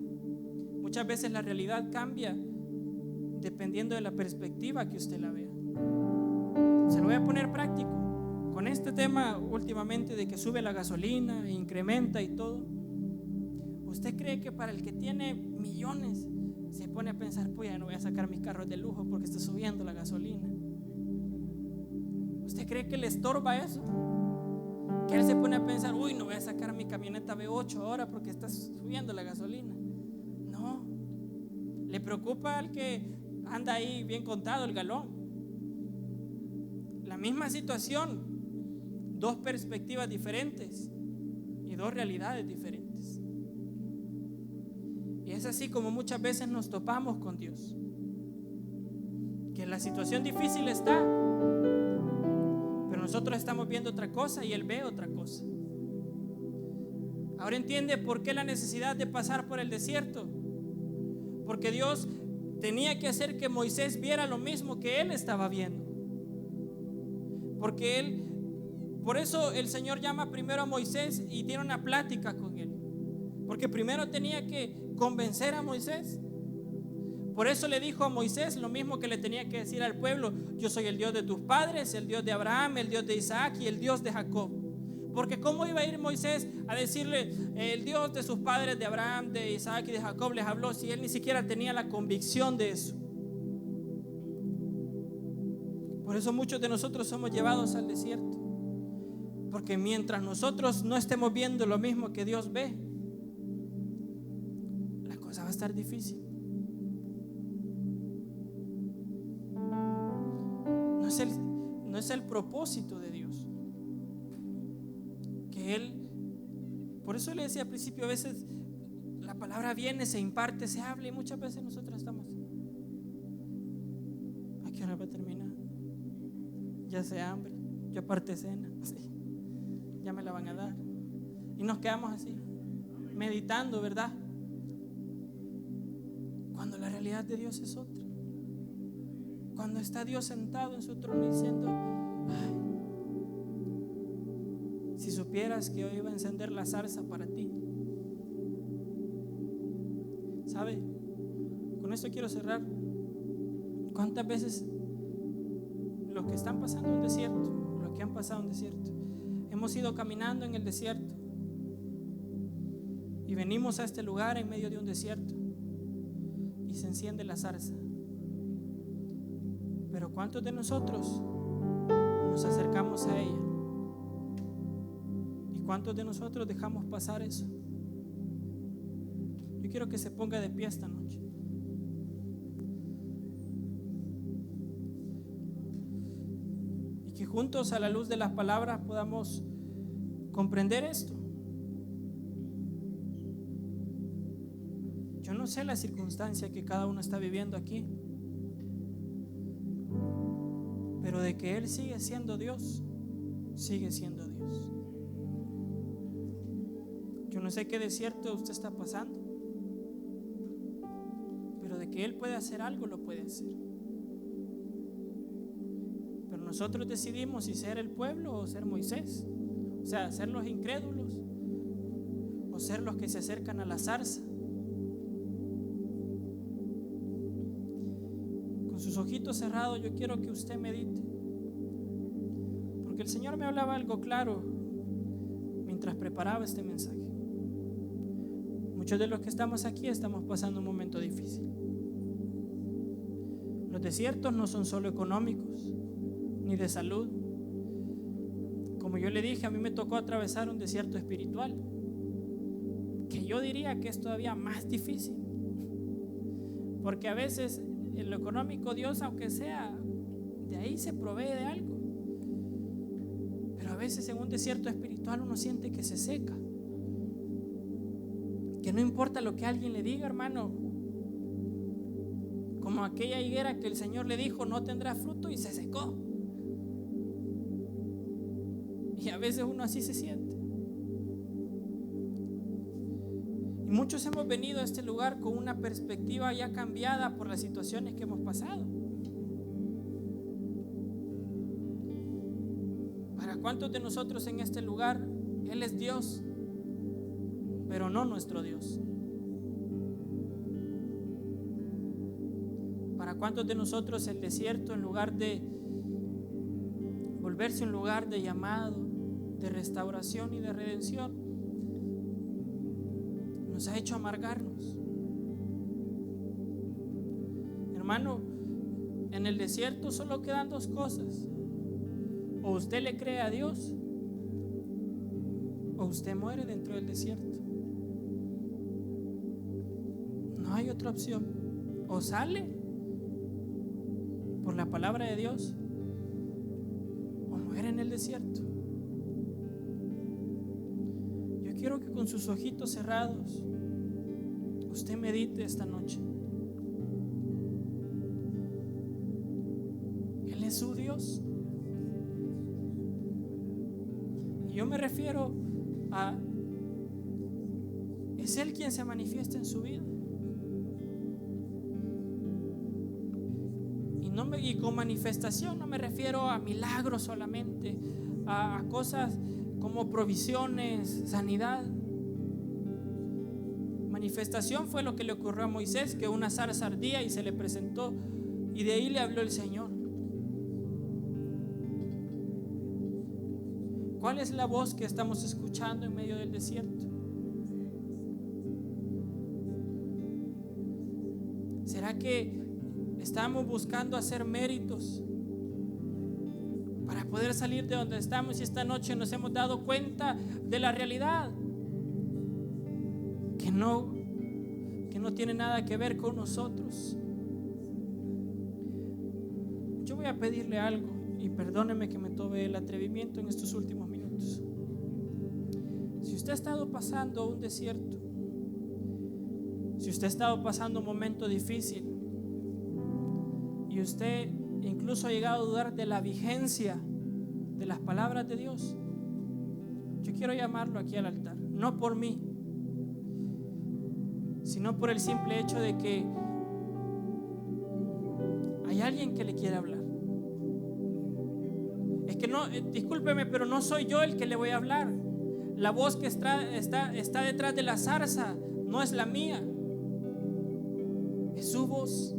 Muchas veces la realidad cambia dependiendo de la perspectiva que usted la vea. Se lo voy a poner práctico. Con este tema últimamente de que sube la gasolina e incrementa y todo, ¿usted cree que para el que tiene millones se pone a pensar, pues ya no voy a sacar mis carros de lujo porque está subiendo la gasolina? ¿Usted cree que le estorba eso? Que él se pone a pensar, uy, no voy a sacar mi camioneta V8 ahora porque está subiendo la gasolina. No, le preocupa al que anda ahí bien contado el galón. La misma situación, dos perspectivas diferentes y dos realidades diferentes. Y es así como muchas veces nos topamos con Dios, que la situación difícil está, pero nosotros estamos viendo otra cosa y Él ve otra cosa. Ahora entiende por qué la necesidad de pasar por el desierto. Porque Dios tenía que hacer que Moisés viera lo mismo que él estaba viendo. Por eso el Señor llama primero a Moisés y tiene una plática con él. Porque primero tenía que convencer a Moisés. Por eso le dijo a Moisés lo mismo que le tenía que decir al pueblo: yo soy el Dios de tus padres, el Dios de Abraham, el Dios de Isaac y el Dios de Jacob. Porque ¿cómo iba a ir Moisés a decirle el Dios de sus padres, de Abraham, de Isaac y de Jacob les habló, si él ni siquiera tenía la convicción de eso? Por eso muchos de nosotros somos llevados al desierto, porque mientras nosotros no estemos viendo lo mismo que Dios ve, la cosa va a estar difícil. No es el propósito de Dios que Él. Por eso le decía al principio, a veces la palabra viene, se imparte, se habla, y muchas veces nosotros estamos: ¿a qué hora va a terminar? Ya hace hambre, yo aparte cena, sí, ya me la van a dar. Y nos quedamos así, meditando, ¿verdad? Cuando la realidad de Dios es otra. Cuando está Dios sentado en su trono diciendo: ay, si supieras que hoy iba a encender la zarza para ti. ¿Sabe? Con esto quiero cerrar. ¿Cuántas veces los que están pasando un desierto, los que han pasado un desierto, hemos ido caminando en el desierto y venimos a este lugar en medio de un desierto y se enciende la zarza? Pero ¿cuántos de nosotros nos acercamos a ella? ¿Y cuántos de nosotros dejamos pasar eso? Yo quiero que se ponga de pie esta noche. Y que juntos, a la luz de las palabras, podamos comprender esto. Yo no sé la circunstancia que cada uno está viviendo aquí, pero de que Él sigue siendo Dios, sigue siendo Dios. Yo no sé qué desierto usted está pasando, pero de que Él puede hacer algo, lo puede hacer. Pero nosotros decidimos si ser el pueblo o ser Moisés, o sea, ser los incrédulos o ser los que se acercan a la zarza. Con sus ojitos cerrados, yo quiero que usted medite, porque el Señor me hablaba algo claro mientras preparaba este mensaje. Muchos de los que estamos aquí estamos pasando un momento difícil. Los desiertos no son solo económicos ni de salud. Como yo le dije, a mí me tocó atravesar un desierto espiritual, que yo diría que es todavía más difícil, porque a veces en lo económico Dios, aunque sea, de ahí se provee de algo, pero a veces en un desierto espiritual uno siente que se seca, que no importa lo que alguien le diga, hermano, como aquella higuera que el Señor le dijo no tendrá fruto y se secó. Y a veces uno así se siente. Y muchos hemos venido a este lugar con una perspectiva ya cambiada por las situaciones que hemos pasado. ¿Para cuántos de nosotros en este lugar Él es Dios, pero no nuestro Dios? ¿Para cuántos de nosotros el desierto, en lugar de volverse un lugar de llamado, de restauración y de redención, nos ha hecho amargarnos? Hermano, en el desierto solo quedan dos cosas: o usted le cree a Dios o usted muere dentro del desierto. No hay otra opción. O sale por la palabra de Dios o muere en el desierto. Yo quiero que con sus ojitos cerrados usted medite esta noche. Él es su Dios. Y yo me refiero a, es Él quien se manifiesta en su vida. Y con manifestación no me refiero a milagros solamente, a cosas como provisiones, sanidad. Manifestación fue lo que le ocurrió a Moisés, que una zarza ardía y se le presentó, y de ahí le habló el Señor. ¿Cuál es la voz que estamos escuchando en medio del desierto? ¿Será que estamos buscando hacer méritos para poder salir de donde estamos, y esta noche nos hemos dado cuenta de la realidad que no tiene nada que ver con nosotros? Yo voy a pedirle algo, y perdóneme que me tome el atrevimiento en estos últimos minutos. Si usted ha estado pasando un desierto, si usted ha estado pasando un momento difícil, y usted incluso ha llegado a dudar de la vigencia de las palabras de Dios, yo quiero llamarlo aquí al altar, no por mí, sino por el simple hecho de que hay alguien que le quiere hablar. Es que no, discúlpeme, pero no soy yo el que le voy a hablar. La voz que está detrás de la zarza no es la mía, es su voz.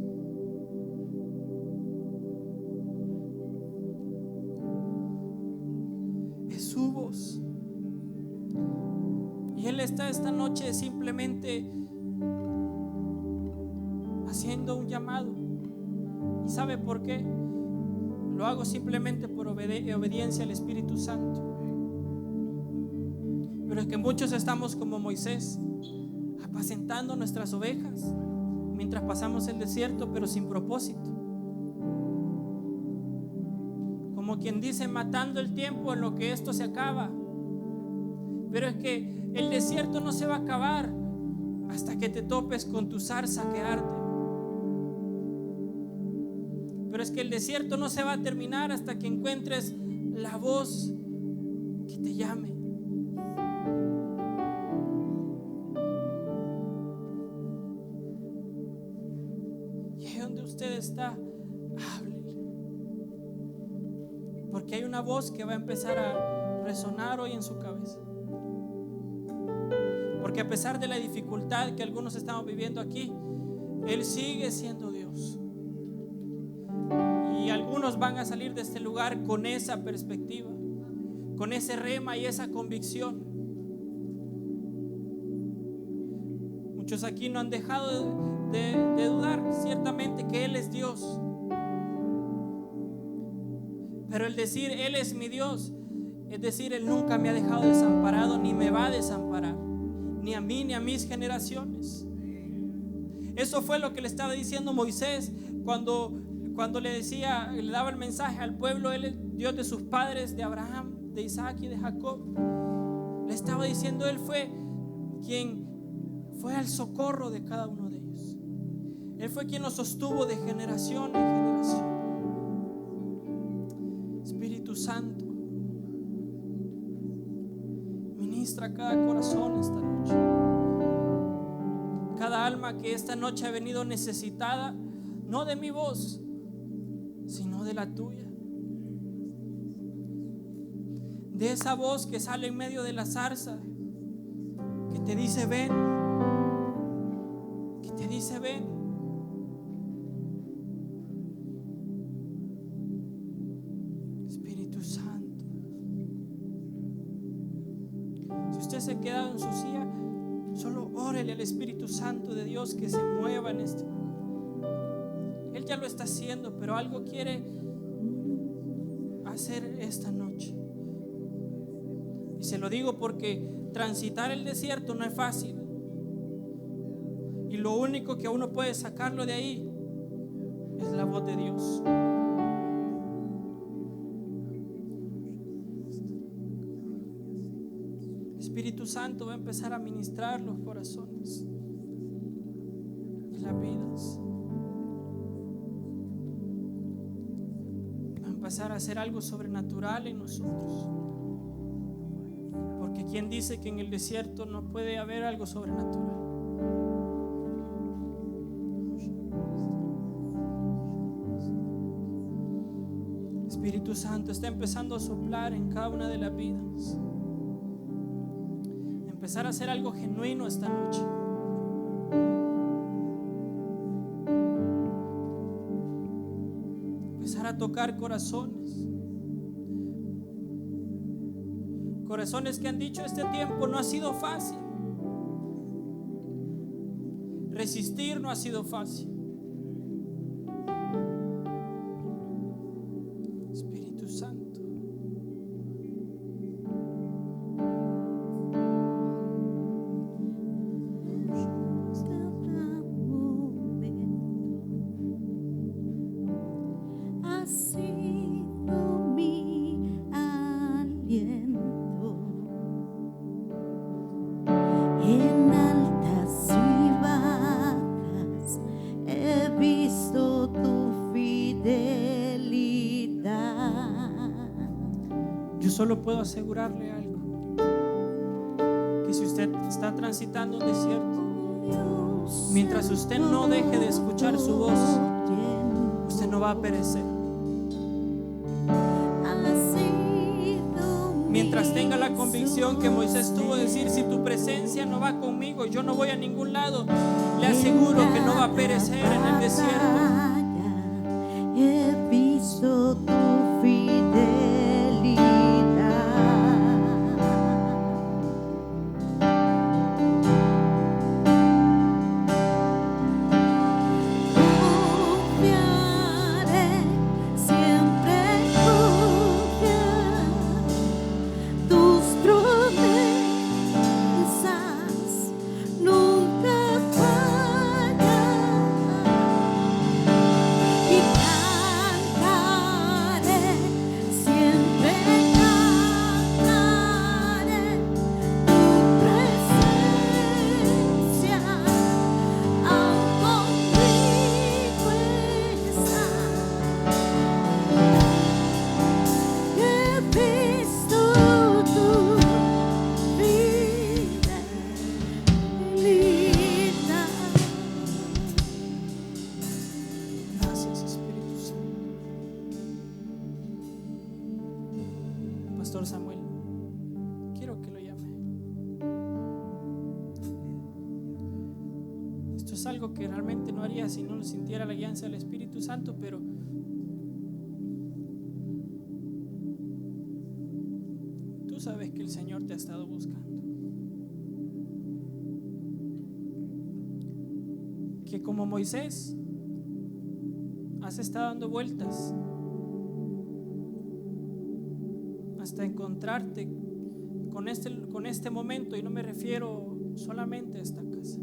Su voz. Y Él está esta noche simplemente haciendo un llamado. ¿Y sabe por qué? Lo hago simplemente por obediencia al Espíritu Santo. Pero es que muchos estamos como Moisés, apacentando nuestras ovejas mientras pasamos el desierto, pero sin propósito. Como quien dice, matando el tiempo en lo que esto se acaba. Pero es que el desierto no se va a acabar hasta que te topes con tu zarza que arde. Pero es que el desierto no se va a terminar hasta que encuentres la voz que te llame. Y ahí donde usted está, hable. Porque hay una voz que va a empezar a resonar hoy en su cabeza. Porque a pesar de la dificultad que algunos estamos viviendo aquí, Él sigue siendo Dios. Y algunos van a salir de este lugar con esa perspectiva, con ese rema y esa convicción. Muchos aquí no han dejado de dudar ciertamente que Él es Dios. Pero el decir Él es mi Dios, es decir, Él nunca me ha dejado desamparado, ni me va a desamparar, ni a mí ni a mis generaciones. Eso fue lo que le estaba diciendo Moisés cuando le daba el mensaje al pueblo. Él es Dios de sus padres, de Abraham, de Isaac y de Jacob. Le estaba diciendo, Él fue quien fue al socorro de cada uno de ellos. Él fue quien los sostuvo de generación en generación. Espíritu Santo, ministra cada corazón esta noche. Cada alma que esta noche ha venido necesitada, no de mi voz, sino de la tuya. De esa voz que sale en medio de la zarza, que te dice ven, que te dice ven. Espíritu Santo, si usted se queda en su silla, solo órele al Espíritu Santo de Dios que se mueva en este lugar. Él ya lo está haciendo, pero algo quiere hacer esta noche. Y se lo digo porque transitar el desierto no es fácil. Y lo único que uno puede sacarlo de ahí es la voz de Dios. Espíritu Santo va a empezar a ministrar los corazones y las vidas. Va a empezar a hacer algo sobrenatural en nosotros. Porque ¿quién dice que en el desierto no puede haber algo sobrenatural? Espíritu Santo está empezando a soplar en cada una de las vidas. Empezar a hacer algo genuino esta noche. Empezar a tocar corazones. Corazones que han dicho: este tiempo no ha sido fácil. Resistir no ha sido fácil. Espíritu Santo. Solo puedo asegurarle algo: que si usted está transitando un desierto, mientras usted no deje de escuchar su voz, usted no va a perecer. Mientras tenga la convicción que Moisés tuvo de decir: si tu presencia no va conmigo, yo no voy a ningún lado, le aseguro que no va a perecer en el desierto. He visto tu fidelidad. Pastor Samuel, quiero que lo llame. Esto es algo que realmente no haría si no sintiera la guianza del Espíritu Santo, pero tú sabes que el Señor te ha estado buscando, que como Moisés has estado dando vueltas hasta encontrarte con este momento, y no me refiero solamente a esta casa,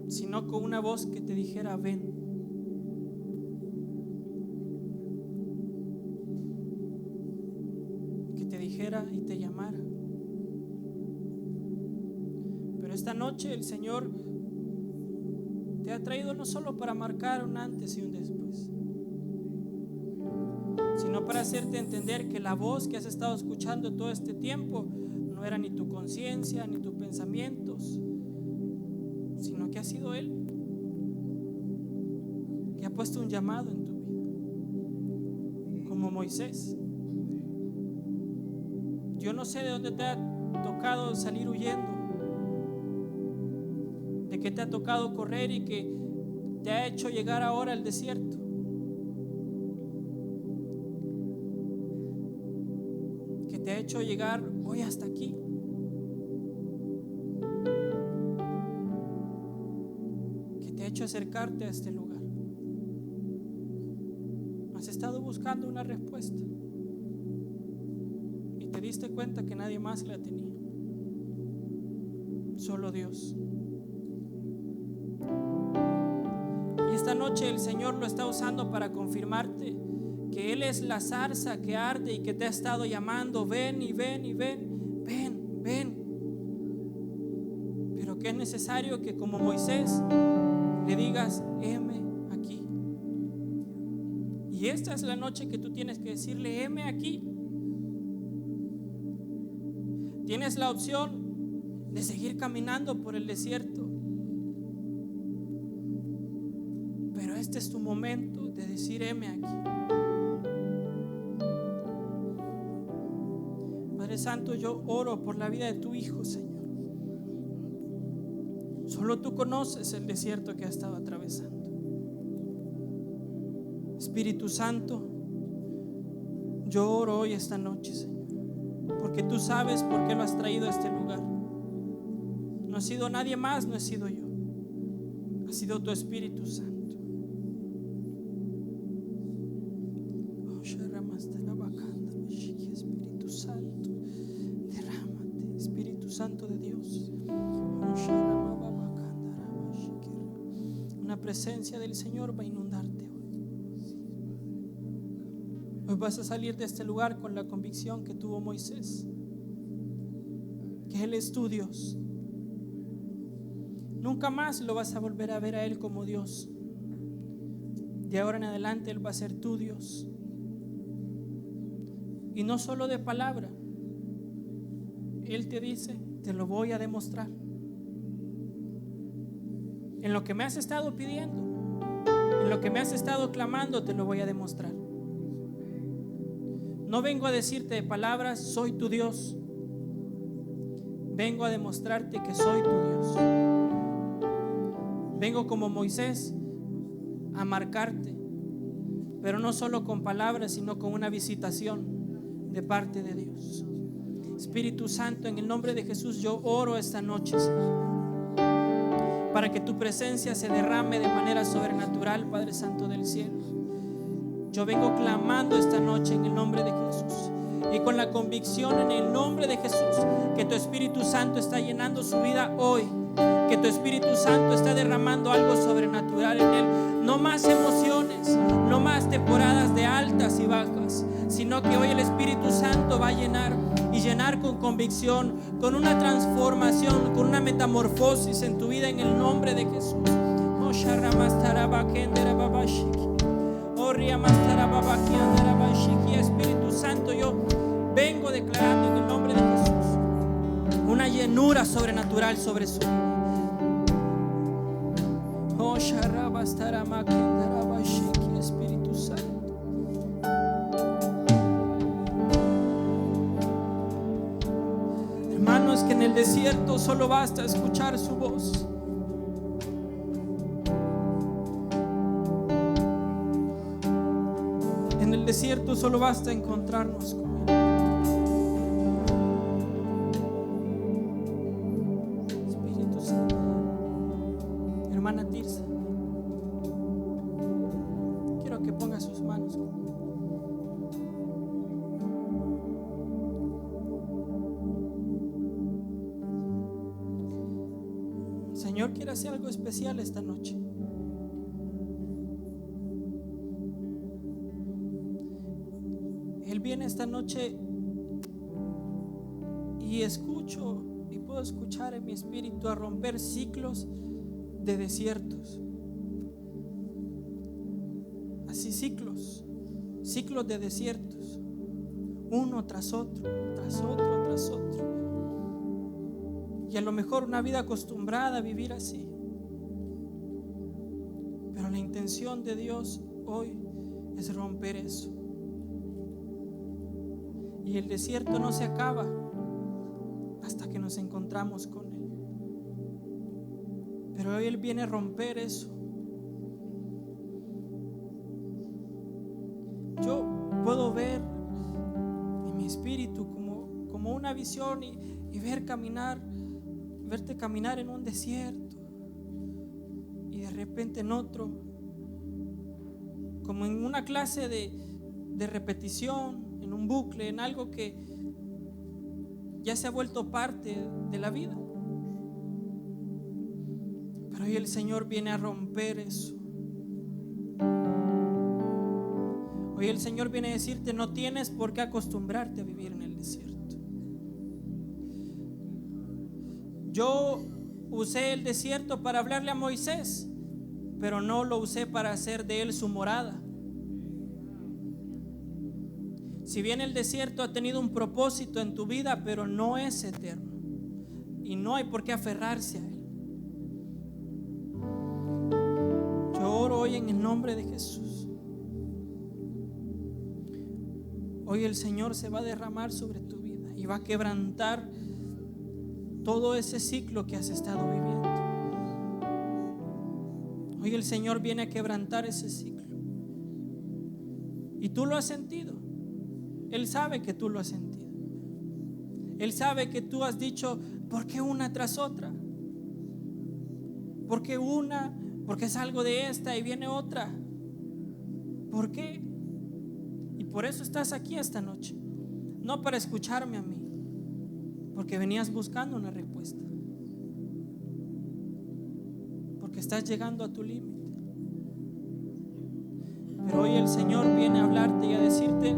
sino con una voz que te dijera: ven. Que te dijera y te llamara. Pero esta noche el Señor te ha traído no solo para marcar un antes y un después, sino para hacerte entender que la voz que has estado escuchando todo este tiempo no era ni tu conciencia ni tus pensamientos, sino que ha sido Él que ha puesto un llamado en tu vida, como Moisés. Yo no sé de dónde te ha tocado salir huyendo, de qué te ha tocado correr y que te ha hecho llegar ahora al desierto. Te ha hecho llegar hoy hasta aquí. Que te ha hecho acercarte a este lugar. Has estado buscando una respuesta y te te diste cuenta que nadie más la tenía, solo Dios. Y esta noche el Señor lo está usando para confirmarte que Él es la zarza que arde y que te ha estado llamando. Ven y ven y ven, ven, ven. Pero que es necesario que, como Moisés, le digas: heme aquí. Y esta es la noche que tú tienes que decirle: heme aquí. Tienes la opción de seguir caminando por el desierto, pero este es tu momento de decir: heme aquí. Padre Santo, yo oro por la vida de tu hijo, Señor. Solo tú conoces el desierto que ha estado atravesando. Espíritu Santo, yo oro hoy esta noche, Señor, porque tú sabes por qué lo has traído a este lugar. No ha sido nadie más, no he sido yo, ha sido tu Espíritu Santo. Espíritu Santo, derrámate, Espíritu Santo de Dios. Una presencia del Señor va a inundarte hoy. Hoy vas a salir de este lugar con la convicción que tuvo Moisés, que Él es tu Dios. Nunca más lo vas a volver a ver a Él como Dios. De ahora en adelante Él va a ser tu Dios. Y no solo de palabra. Él te dice: te lo voy a demostrar. En lo que me has estado pidiendo, en lo que me has estado clamando, te lo voy a demostrar. No vengo a decirte de palabras: soy tu Dios. Vengo a demostrarte que soy tu Dios. Vengo como Moisés a marcarte, pero no solo con palabras, sino con una visitación de parte de Dios. Espíritu Santo, en el nombre de Jesús, yo oro esta noche, Señor, para que tu presencia se derrame de manera sobrenatural, Padre Santo del cielo. Yo vengo clamando esta noche en el nombre de Jesús y con la convicción en el nombre de Jesús que tu Espíritu Santo está llenando su vida hoy, que tu Espíritu Santo está derramando algo sobrenatural en él. No más emociones, no más temporadas de altas y bajas, sino que hoy el Espíritu Santo va a llenar y llenar con convicción, con una transformación, con una metamorfosis en tu vida en el nombre de Jesús. Espíritu Santo, yo vengo declarando en el nombre de Jesús una llenura sobrenatural sobre su vida. Espíritu Santo, hermanos, que en el desierto solo basta escuchar su voz. En el desierto solo basta encontrarnos con Él. Espíritu Santo. Hermana Tirsa, quiero que ponga sus manos conmigo. El Señor quiere hacer algo especial esta noche. Él viene esta noche y escucho y puedo escuchar en mi espíritu a romper ciclos de desiertos. Así ciclos de desiertos, uno tras otro, tras otro, tras otro. Y a lo mejor una vida acostumbrada a vivir así. Pero la intención de Dios hoy es romper eso. Y el desierto no se acaba hasta que nos encontramos con Él. Pero hoy Él viene a romper eso. Yo puedo ver en mi espíritu como una visión y verte caminar en un desierto y de repente en otro, como en una clase de repetición, en un bucle, en algo que ya se ha vuelto parte de la vida. Pero hoy el Señor viene a romper eso. Hoy el Señor viene a decirte: no tienes por qué acostumbrarte a vivir en el desierto. Yo usé el desierto para hablarle a Moisés, pero no lo usé para hacer de él su morada. Si bien el desierto ha tenido un propósito en tu vida, pero no es eterno y no hay por qué aferrarse a él. Yo oro hoy en el nombre de Jesús. Hoy el Señor se va a derramar sobre tu vida y va a quebrantar todo ese ciclo que has estado viviendo. Hoy el Señor viene a quebrantar ese ciclo. Y tú lo has sentido. Él sabe que tú lo has sentido. Él sabe que tú has dicho: ¿por qué una tras otra? ¿Por qué una? Porque salgo de esta y viene otra. ¿Por qué? Y por eso estás aquí esta noche. No para escucharme a mí, porque venías buscando una respuesta. Porque estás llegando a tu límite. Pero hoy el Señor viene a hablarte y a decirte: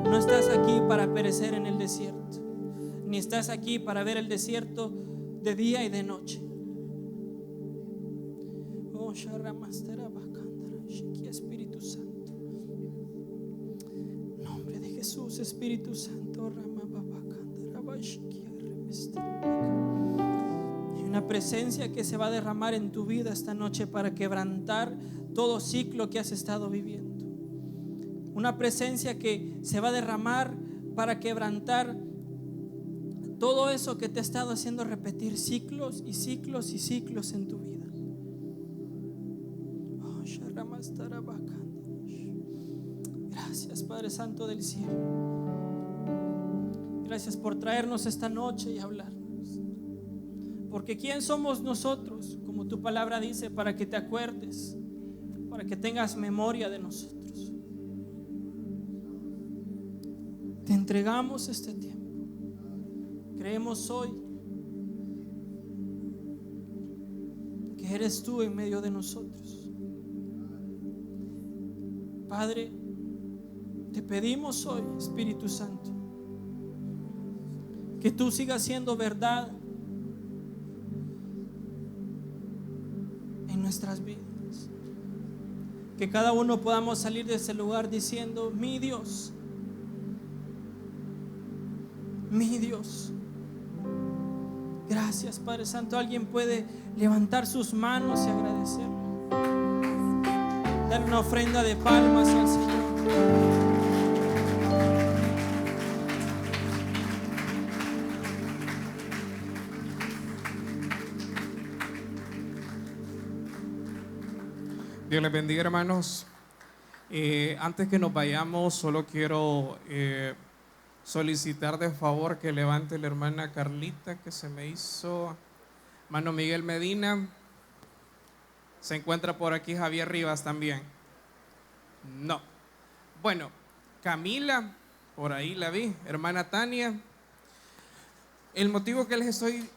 no estás aquí para perecer en el desierto, ni estás aquí para ver el desierto de día y de noche. Oh, Espíritu Santo, en nombre de Jesús, Espíritu Santo, hay una presencia que se va a derramar en tu vida esta noche para quebrantar todo ciclo que has estado viviendo. Una presencia que se va a derramar para quebrantar todo eso que te ha estado haciendo repetir ciclos y ciclos y ciclos en tu vida. Gracias, Padre Santo del cielo. Gracias por traernos esta noche y hablarnos. Porque ¿quién somos nosotros? Como tu palabra dice, para que te acuerdes, para que tengas memoria de nosotros. Te entregamos este tiempo. Creemos hoy que eres tú en medio de nosotros. Padre, te pedimos hoy, Espíritu Santo, que tú sigas siendo verdad en nuestras vidas. Que cada uno podamos salir de ese lugar diciendo: mi Dios, mi Dios. Gracias, Padre Santo. Alguien puede levantar sus manos y agradecerlo. Dar una ofrenda de palmas al Señor. Dios les bendiga, hermanos. Antes que nos vayamos, solo quiero solicitar de favor que levante la hermana Carlita, que se me hizo. Hermano Miguel Medina. Se encuentra por aquí Javier Rivas también. No. Bueno, Camila, por ahí la vi. Hermana Tania. El motivo que les estoy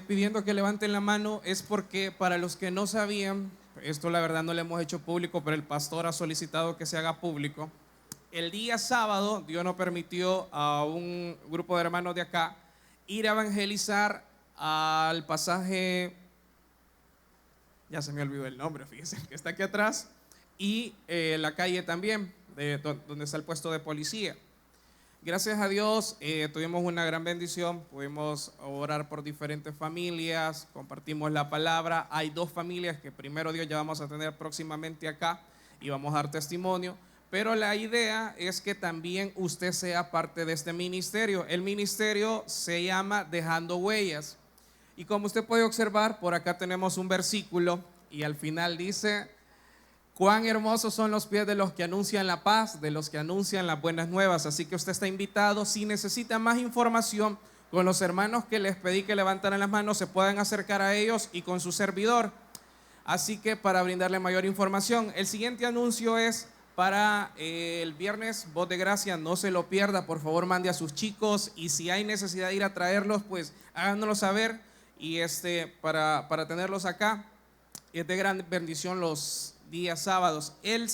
pidiendo que levanten la mano es porque, para los que no sabían, esto la verdad no lo hemos hecho público, pero el pastor ha solicitado que se haga público. El día sábado Dios nos permitió a un grupo de hermanos de acá ir a evangelizar al pasaje, ya se me olvidó el nombre, fíjense, que está aquí atrás, y la calle también, donde está el puesto de policía. Gracias a Dios tuvimos una gran bendición, pudimos orar por diferentes familias, compartimos la palabra. Hay 2 familias que primero Dios ya vamos a tener próximamente acá y vamos a dar testimonio. Pero la idea es que también usted sea parte de este ministerio. El ministerio se llama Dejando Huellas. Y como usted puede observar, por acá tenemos un versículo y al final dice: cuán hermosos son los pies de los que anuncian la paz, de los que anuncian las buenas nuevas. Así que usted está invitado. Si necesita más información, con los hermanos que les pedí que levantaran las manos, se pueden acercar a ellos y con su servidor. Así que para brindarle mayor información, el siguiente anuncio es: para el viernes, Voz de Gracia, no se lo pierda, por favor mande a sus chicos y si hay necesidad de ir a traerlos, pues háganoslo saber y para tenerlos acá. Es de gran bendición los días sábados. El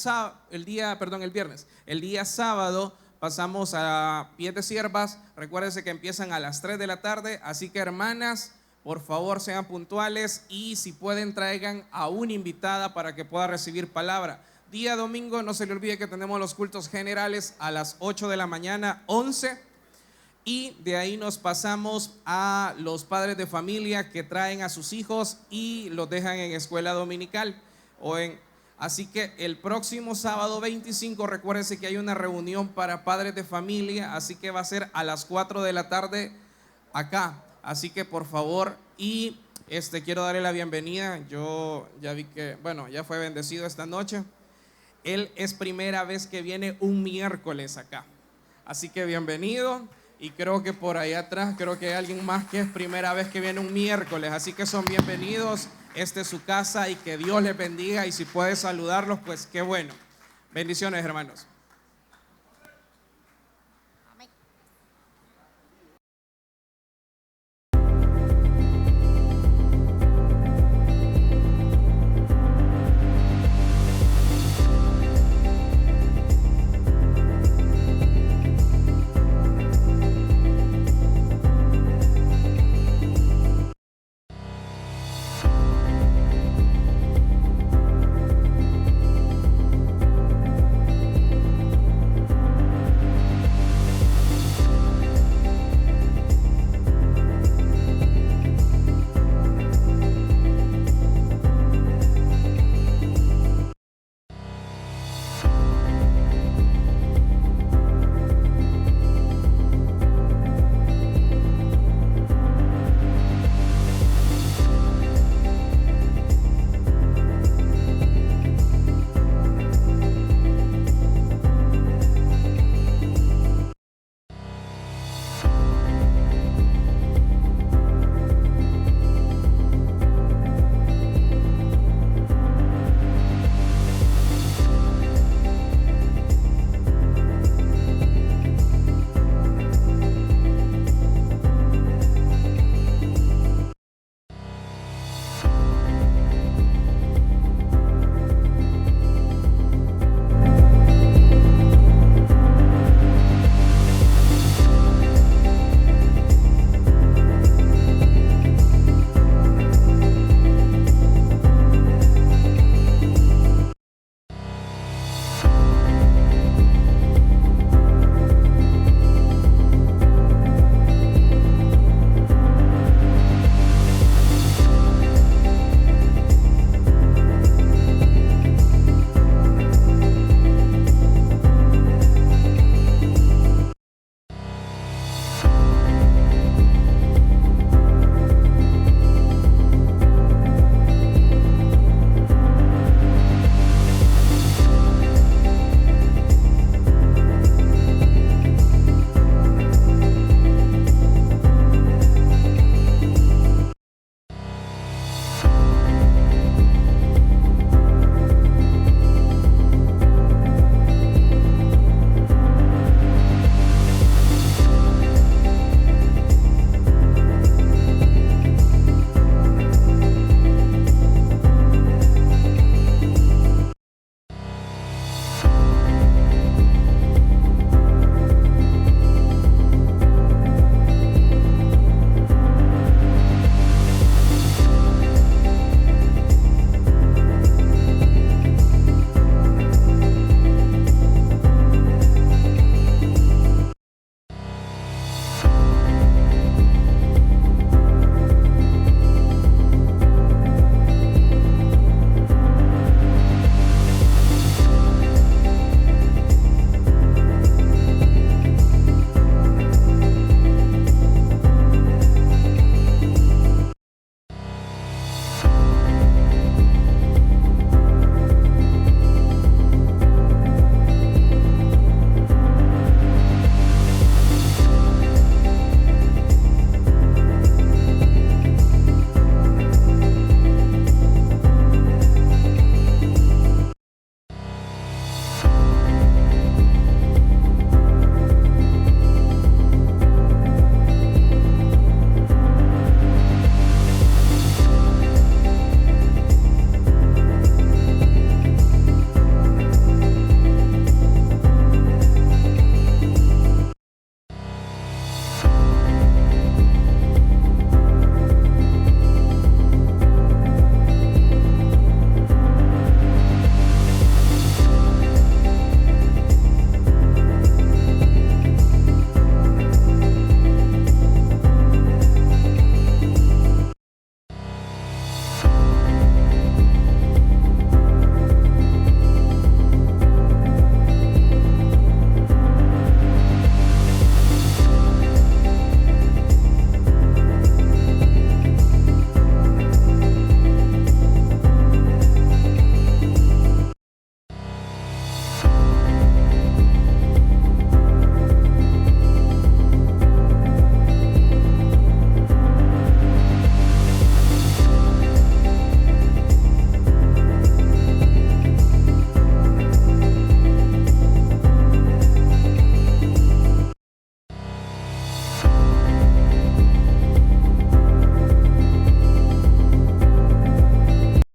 viernes. El día sábado pasamos a Pies de Siervas. Recuérdense que empiezan a las 3 de la tarde, así que hermanas, por favor sean puntuales y si pueden traigan a una invitada para que pueda recibir palabra. Día domingo, no se le olvide que tenemos los cultos generales a las 8 de la mañana, 11. Y de ahí nos pasamos a los padres de familia que traen a sus hijos y los dejan en escuela dominical. Así que el próximo sábado 25, recuérdense que hay una reunión para padres de familia, así que va a ser a las 4 de la tarde acá. Así que por favor, y quiero darle la bienvenida. Yo ya vi que, ya fue bendecido esta noche. Él es primera vez que viene un miércoles acá. Así que bienvenido. Y creo que por ahí atrás, creo que hay alguien más que es primera vez que viene un miércoles. Así que son bienvenidos. Esta es su casa y que Dios les bendiga. Y si puede saludarlos, pues qué bueno. Bendiciones, hermanos.